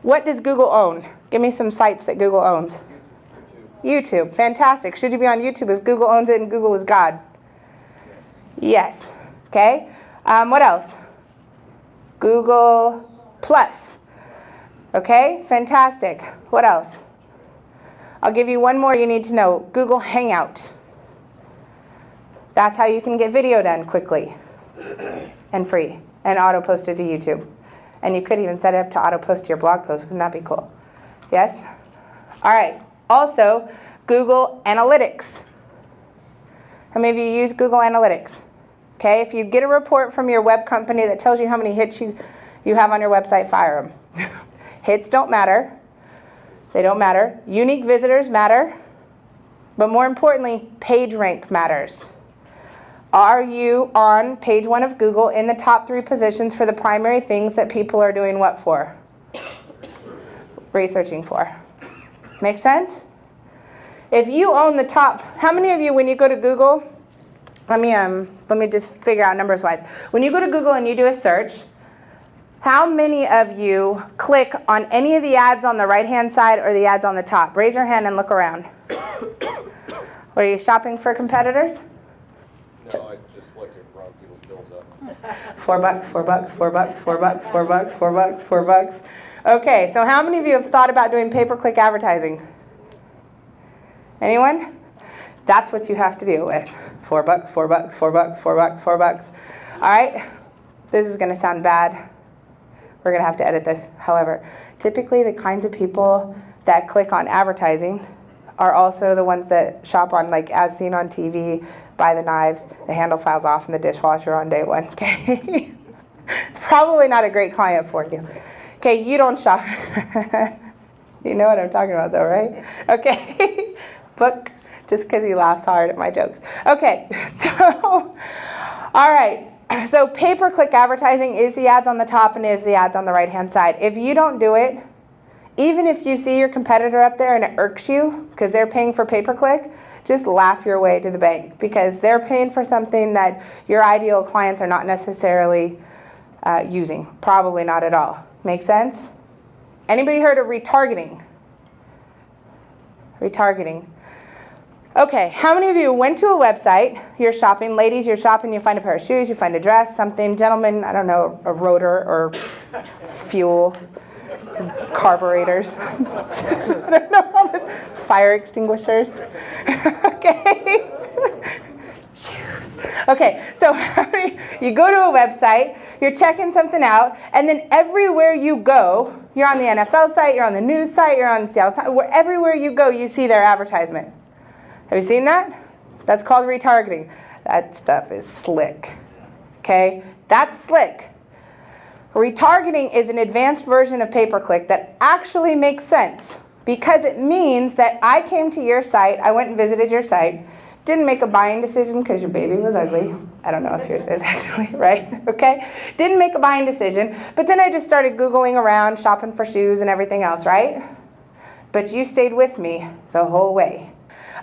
What does Google own? Give me some sites that Google owns. YouTube. Fantastic. Should you be on YouTube if Google owns it and Google is God? Yes. Okay. What else? Google Plus. Okay. Fantastic. What else? I'll give you one more you need to know. Google Hangout. That's how you can get video done quickly and free and auto-posted to YouTube. And you could even set it up to auto-post to your blog post. Wouldn't that be cool? Yes? All right. Also, Google Analytics. How many of you use Google Analytics? Okay, if you get a report from your web company that tells you how many hits you have on your website, fire them. Hits don't matter. They don't matter. Unique visitors matter. But more importantly, page rank matters. Are you on page 1 of Google in the top 3 positions for the primary things that people are doing what for? Researching for. Make sense? If you own the top, how many of you, when you go to Google, let me just figure out numbers wise. When you go to Google and you do a search, how many of you click on any of the ads on the right-hand side or the ads on the top? Raise your hand and look around. What, are you shopping for competitors? No, I just like to run people's bills up. $4, $4, $4, $4, $4, $4, $4. Okay, so how many of you have thought about doing pay-per-click advertising? Anyone? That's what you have to deal with. $4, $4, $4, $4, $4. All right, this is going to sound bad. We're going to have to edit this. However, typically the kinds of people that click on advertising are also the ones that shop on, like, as seen on TV, buy the knives, the handle files off in the dishwasher on day 1. Okay, it's probably not a great client for you. Okay, you don't shop. You know what I'm talking about, though, right? Okay, book, just because he laughs hard at my jokes. Okay, so, all right. So pay-per-click advertising is the ads on the top and is the ads on the right-hand side. If you don't do it, even if you see your competitor up there and it irks you because they're paying for pay-per-click, just laugh your way to the bank because they're paying for something that your ideal clients are not necessarily using. Probably not at all. Make sense? Anybody heard of retargeting? Retargeting. Okay, how many of you went to a website, you're shopping, ladies, you're shopping, you find a pair of shoes, you find a dress, something, gentlemen, I don't know, a rotor or fuel, carburetors, I don't know, all the fire extinguishers, okay? Okay, so you go to a website, you're checking something out, and then everywhere you go, you're on the NFL site, you're on the news site, you're on Seattle Times, everywhere you go, you see their advertisement. Have you seen that? That's called retargeting. That stuff is slick. Okay? That's slick. Retargeting is an advanced version of pay-per-click that actually makes sense because it means that I came to your site, I went and visited your site, didn't make a buying decision because your baby was ugly. I don't know if yours is actually, right? Okay? Didn't make a buying decision, but then I just started Googling around, shopping for shoes and everything else, right? But you stayed with me the whole way.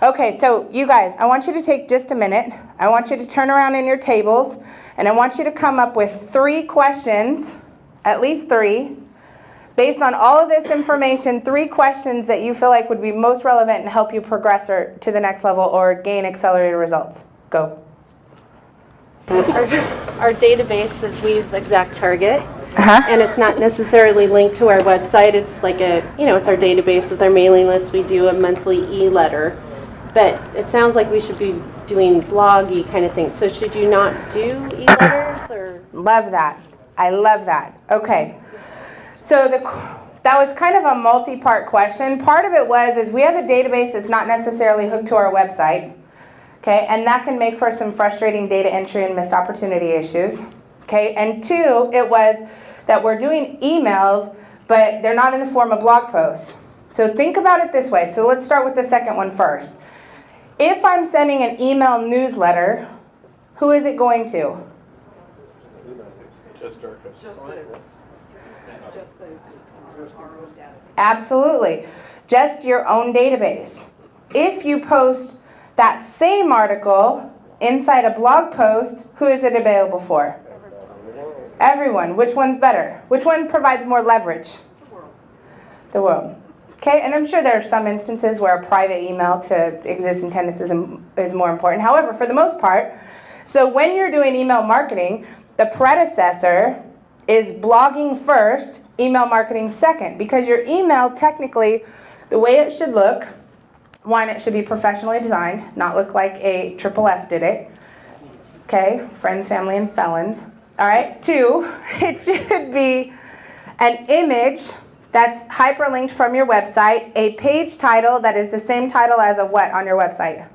Okay, so you guys, I want you to take just a minute. I want you to turn around in your tables, and I want you to come up with 3 questions, at least 3, based on all of this information, 3 questions that you feel like would be most relevant and help you progress or to the next level or gain accelerated results. Go. Our database is, we use Exact Target, and it's not necessarily linked to our website. It's like a, it's our database with our mailing list. We do a monthly e-letter. But it sounds like we should be doing bloggy kind of things. So should you not do e-letters or? Love that. I love that. Okay. So that was kind of a multi-part question. Part of it is we have a database that's not necessarily hooked to our website, okay, and that can make for some frustrating data entry and missed opportunity issues, okay, and two, it was that we're doing emails, but they're not in the form of blog posts. So think about it this way. So let's start with the second one first. If I'm sending an email newsletter, who is it going to? Absolutely. Just your own database. If you post that same article inside a blog post, who is it available for? Everyone. Which one's better? Which one provides more leverage? The world. Okay, and I'm sure there are some instances where a private email to existing tenants is more important. However, for the most part, so when you're doing email marketing, the predecessor is blogging first, email marketing second, because your email, technically, the way it should look, one, it should be professionally designed, not look like a triple F did it. Okay, friends, family, and felons. All right, two, it should be an image that's hyperlinked from your website, a page title that is the same title as a what on your website?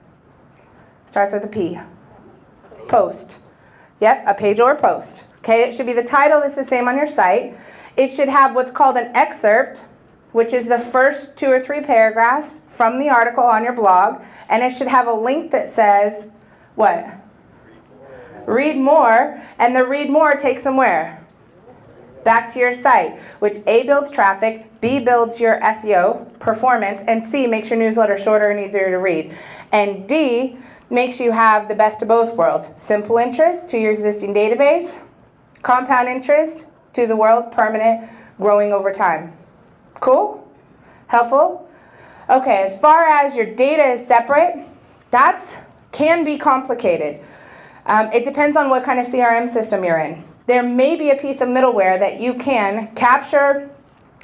Starts with a P. Post. Yep, a page or a post. Okay, it should be the title that's the same on your site. It should have what's called an excerpt, which is the first 2 or 3 paragraphs from the article on your blog, and it should have a link that says, what? Read more, and the read more takes them where? Back to your site, which A, builds traffic, B, builds your SEO performance, and C, makes your newsletter shorter and easier to read. And D, makes you have the best of both worlds. Simple interest to your existing database, compound interest to the world, permanent, growing over time. Cool? Helpful? Okay, as far as your data is separate, that can be complicated. It depends on what kind of CRM system you're in. There may be a piece of middleware that you can capture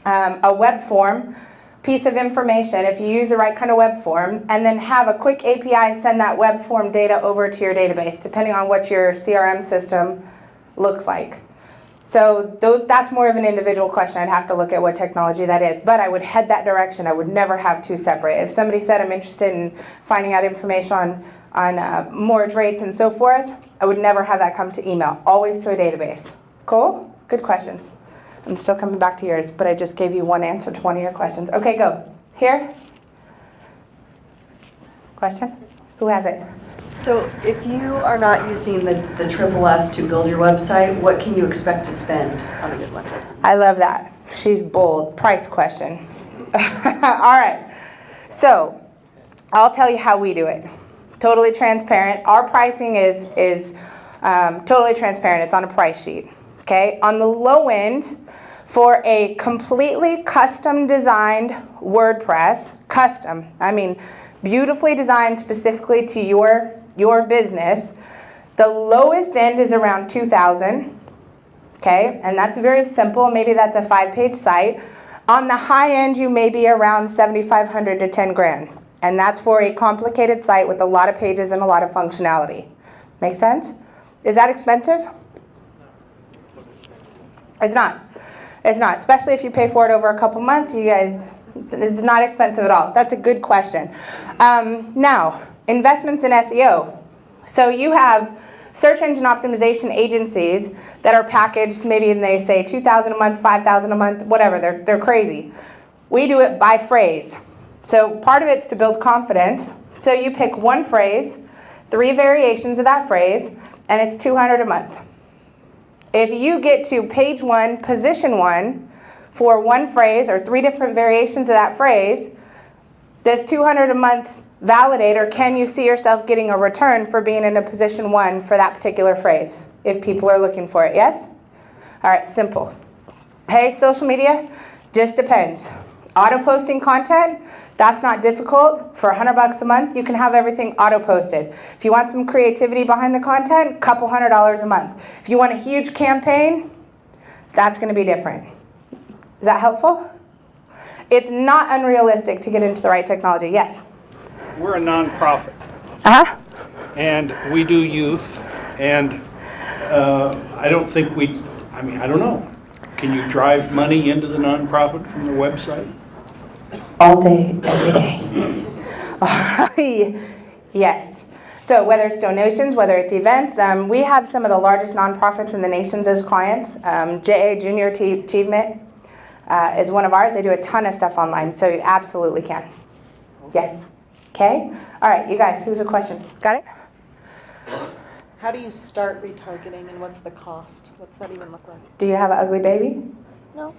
a web form piece of information if you use the right kind of web form, and then have a quick API send that web form data over to your database, depending on what your CRM system looks like. So that's more of an individual question. I'd have to look at what technology that is, but I would head that direction. I would never have two separate. If somebody said I'm interested in finding out information on mortgage rates and so forth, I would never have that come to email, always to a database. Cool? Good questions. I'm still coming back to yours, but I just gave you one answer to one of your questions. Okay, go. Here? Question? Who has it? So if you are not using the triple F to build your website, what can you expect to spend on a good one? I love that. She's bold. Price question. All right. So I'll tell you how we do it. Totally transparent. Our pricing is totally transparent. It's on a price sheet. Okay. On the low end, for a completely custom designed WordPress, custom, I mean beautifully designed specifically to your business, the lowest end is around $2,000. Okay, and that's very simple. Maybe that's a 5-page site. On the high end, you may be around $7,500 to $10,000, and that's for a complicated site with a lot of pages and a lot of functionality. Make sense? Is that expensive? It's not. It's not, especially if you pay for it over a couple months. You guys, it's not expensive at all. That's a good question. Now, investments in SEO. So you have search engine optimization agencies that are packaged, maybe and they say $2,000 a month, $5,000 a month, whatever, they're crazy. We do it by phrase. So part of it's to build confidence. So you pick one phrase, 3 variations of that phrase, and it's $200 a month. If you get to page 1, position 1 for one phrase or 3 different variations of that phrase, does $200 a month validate, or can you see yourself getting a return for being in a position 1 for that particular phrase if people are looking for it? Yes? All right, simple. Hey, social media, just depends. Auto-posting content, that's not difficult. For $100 a month, you can have everything auto-posted. If you want some creativity behind the content, couple $100 a month. If you want a huge campaign, that's going to be different. Is that helpful? It's not unrealistic to get into the right technology. Yes? We're a nonprofit. Uh-huh. And we do youth, and I don't think I don't know. Can you drive money into the nonprofit from the website? All day, every day. Yes. So whether it's donations, whether it's events, we have some of the largest nonprofits in the nations as clients. JA Junior Achievement is one of ours. They do a ton of stuff online, so you absolutely can. Yes. Okay. All right, you guys, who's a question? Got it? How do you start retargeting and what's the cost? What's that even look like? Do you have an ugly baby? No.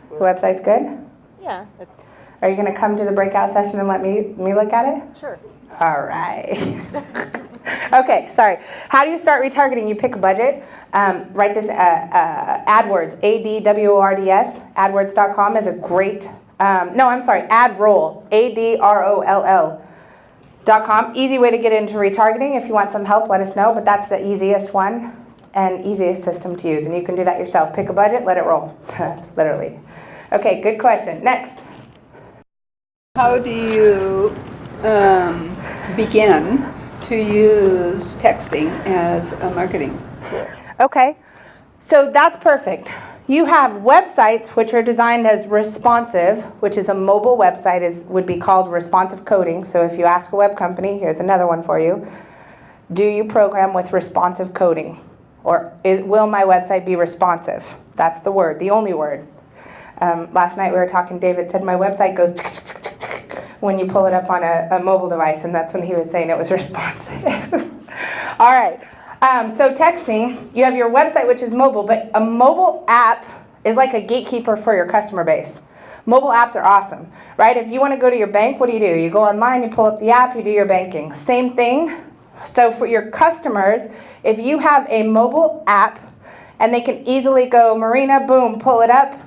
The website's good? Yeah, it's, Are you going to come to the breakout session and let me look at it? sure. All right. Okay, sorry. How do you start retargeting? You pick a budget. Write this, AdWords, AdWords. AdWords.com is a great, AdRoll, AdRoll.com. Easy way to get into retargeting. If you want some help, let us know, but that's the easiest one and easiest system to use. And you can do that yourself. Pick a budget, let it roll, literally. Okay, good question. Next. How do you begin to use texting as a marketing tool? Okay, so that's perfect. You have websites which are designed as responsive, which is a mobile website, would be called responsive coding. So if you ask a web company, here's another one for you. Do you program with responsive coding? Or will my website be responsive? That's the word, the only word. Last night we were talking, David said my website goes when you pull it up on a mobile device, and that's when he was saying it was responsive. All right, so texting, you have your website, which is mobile, but a mobile app is like a gatekeeper for your customer base. Mobile apps are awesome, right? If you want to go to your bank, what do? You go online, you pull up the app, you do your banking. Same thing. So for your customers, if you have a mobile app and they can easily go, Marina, boom, pull it up,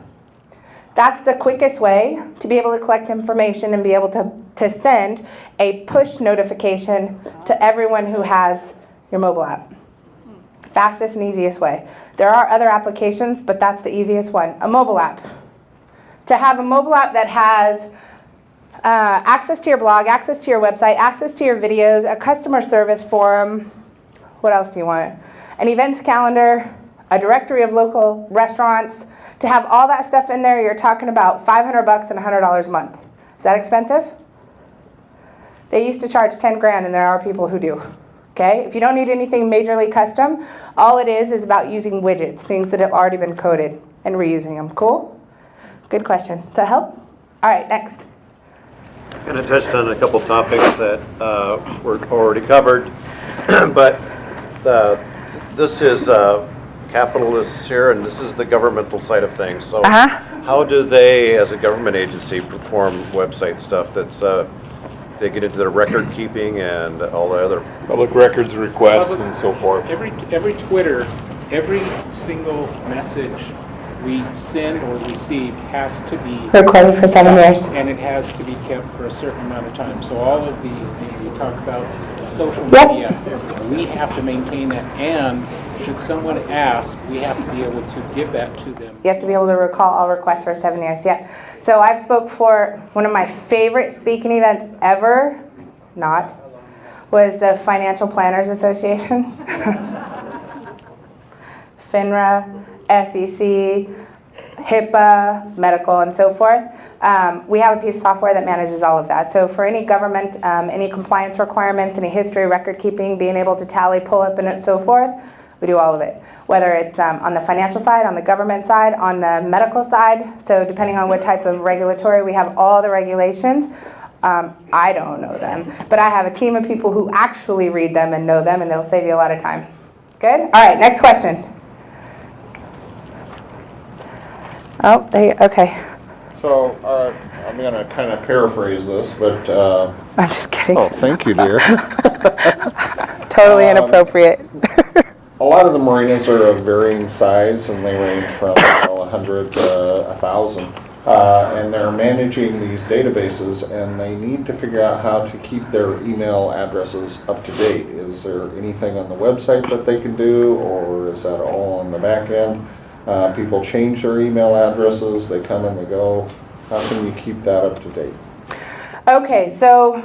that's the quickest way to be able to collect information and be able to send a push notification to everyone who has your mobile app. Fastest and easiest way. There are other applications, but that's the easiest one. A mobile app. To have a mobile app that has access to your blog, access to your website, access to your videos, a customer service forum, what else do you want? An events calendar, a directory of local restaurants. To have all that stuff in there, you're talking about $500 and $100 a month. Is that expensive? They used to charge 10 grand, and there are people who do. Okay? If you don't need anything majorly custom, all it is about using widgets, things that have already been coded, and reusing them. Cool? Good question. Does that help? All right, next. Kind of touched on a couple topics that were already covered, but this is capitalists here, and this is the governmental side of things. So how do they, as a government agency, perform website stuff that's, they get into their record keeping and all the other public records requests and so forth? Every Twitter, every single message we send or receive has to be recorded for 7 years. And it has to be kept for a certain amount of time. So all of the, you talk about social media, we have to maintain that, and should someone ask, we have to be able to give that to them. You have to be able to recall all requests for 7 years, yeah. So I've spoke for one of my favorite speaking events ever, was the Financial Planners Association. FINRA, SEC, HIPAA, medical, and so forth. We have a piece of software that manages all of that. So for any government, any compliance requirements, any history, record keeping, being able to tally, pull up, and so forth, we do all of it. Whether it's on the financial side, on the government side, on the medical side. So depending on what type of regulatory, we have all the regulations. I don't know them, but I have a team of people who actually read them and know them, and it'll save you a lot of time. Good? All right, next question. Oh, okay. So I'm going to kind of paraphrase this, but... I'm just kidding. Oh, thank you, dear. Totally inappropriate. A lot of the marinas are of varying size, and they range from 100 to 1,000. And they're managing these databases, and they need to figure out how to keep their email addresses up to date. Is there anything on the website that they can do, or is that all on the back end? People change their email addresses, they come and they go. How can you keep that up to date? Okay, so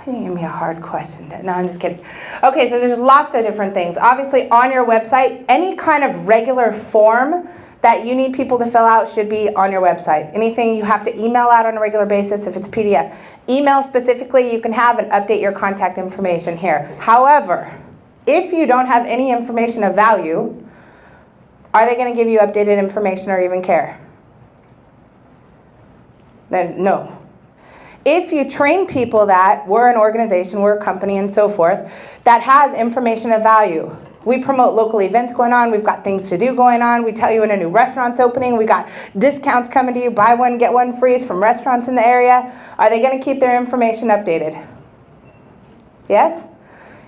you gave me a hard question. No, I'm just kidding. Okay, so there's lots of different things. Obviously, on your website, any kind of regular form that you need people to fill out should be on your website. Anything you have to email out on a regular basis, if it's PDF. Email specifically, you can have and update your contact information here. However, if you don't have any information of value, are they going to give you updated information or even care? Then no. If you train people that we're an organization, we're a company and so forth, that has information of value. We promote local events going on, we've got things to do going on, we tell you when a new restaurant's opening, we got discounts coming to you, buy one, get one free from restaurants in the area. Are they going to keep their information updated? Yes?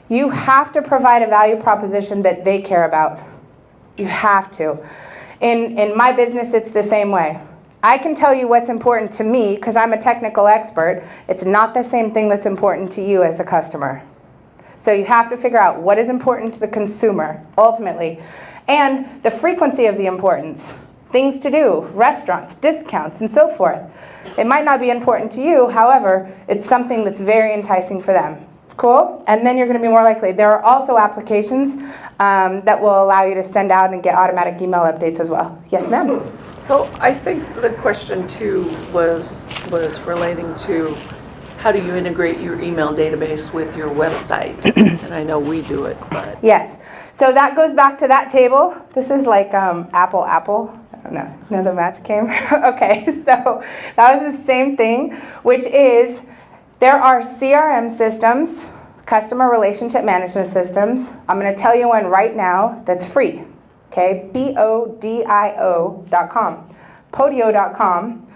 You have to provide a value proposition that they care about. You have to. In my business, it's the same way. I can tell you what's important to me because I'm a technical expert. It's not the same thing that's important to you as a customer. So you have to figure out what is important to the consumer, ultimately, and the frequency of the importance. Things to do, restaurants, discounts, and so forth. It might not be important to you, however, it's something that's very enticing for them. Cool? And then you're going to be more likely. There are also applications that will allow you to send out and get automatic email updates as well. Yes, ma'am? So I think the question too was relating to how do you integrate your email database with your website? And I know we do it, but. Yes. So that goes back to that table. This is like Apple. I don't know. No, the match came. Okay, so that was the same thing, which is there are CRM systems, customer relationship management systems. I'm going to tell you one right now that's free. Okay, Podio.com. Podio.com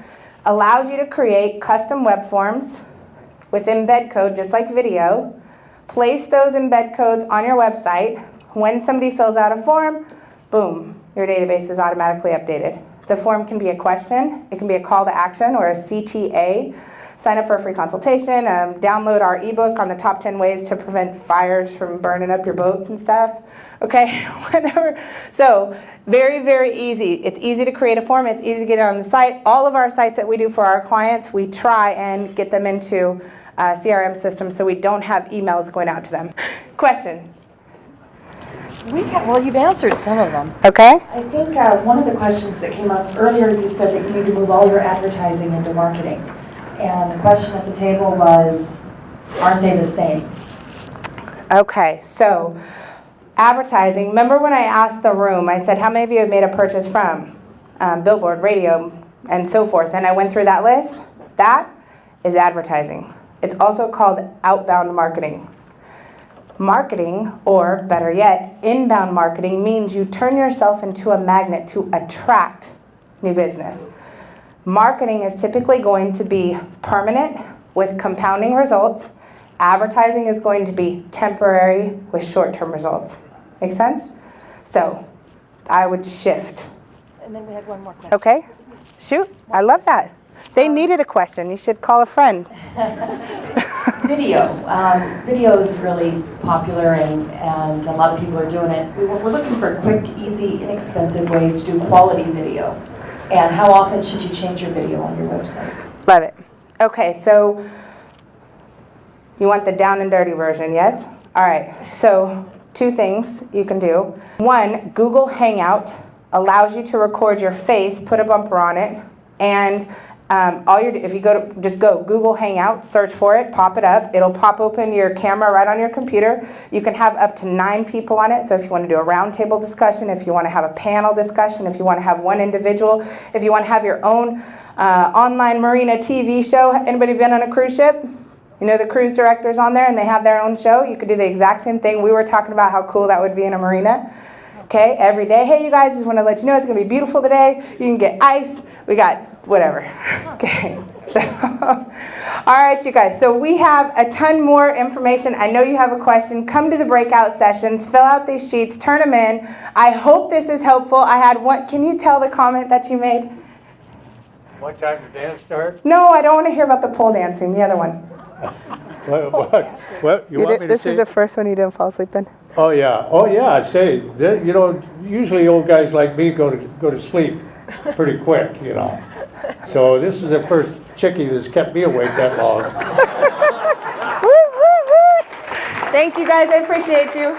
allows you to create custom web forms with embed code, just like video. Place those embed codes on your website. When somebody fills out a form, boom, your database is automatically updated. The form can be a question, it can be a call to action or a CTA. Sign up for a free consultation, download our ebook on the top 10 ways to prevent fires from burning up your boats and stuff. Okay, whatever. So very, very easy. It's easy to create a form. It's easy to get it on the site. All of our sites that we do for our clients, we try and get them into CRM systems so we don't have emails going out to them. Question? Well, you've answered some of them. Okay. I think one of the questions that came up earlier, you said that you need to move all your advertising into marketing. And the question at the table was, aren't they the same? Okay, so advertising. Remember when I asked the room, I said, how many of you have made a purchase from billboard, radio, and so forth? And I went through that list. That is advertising. It's also called outbound marketing. Marketing, or better yet, inbound marketing, means you turn yourself into a magnet to attract new business. Marketing is typically going to be permanent with compounding results. Advertising is going to be temporary with short-term results. Make sense? So I would shift. And then we had one more question. Okay. Shoot. I love that. They needed a question. You should call a friend. Video. Video is really popular and a lot of people are doing it. We're looking for quick, easy, inexpensive ways to do quality video. And how often should you change your video on your website? Love it. Okay, so you want the down and dirty version, yes? All right, so 2 things you can do. 1, Google Hangout allows you to record your face, put a bumper on it, and if you just go Google Hangout, search for it, pop it up. It'll pop open your camera right on your computer. You can have up to 9 people on it. So if you want to do a roundtable discussion, if you want to have a panel discussion, if you want to have one individual, if you want to have your own online marina TV show. Anybody been on a cruise ship? You know the cruise directors on there and they have their own show. You could do the exact same thing. We were talking about how cool that would be in a marina. Okay, every day. Hey, you guys, just want to let you know it's going to be beautiful today. You can get ice. We got whatever. Okay. So, all right, you guys. So we have a ton more information. I know you have a question. Come to the breakout sessions. Fill out these sheets. Turn them in. I hope this is helpful. I had one. Can you tell the comment that you made? What time did dance start? No, I don't want to hear about the pole dancing. The other one. What you want me to This say? is the first one you didn't fall asleep in. Oh yeah. I say that, usually old guys like me go to sleep pretty quick, So this is the first chickie that's kept me awake that long. Thank you guys. I appreciate you.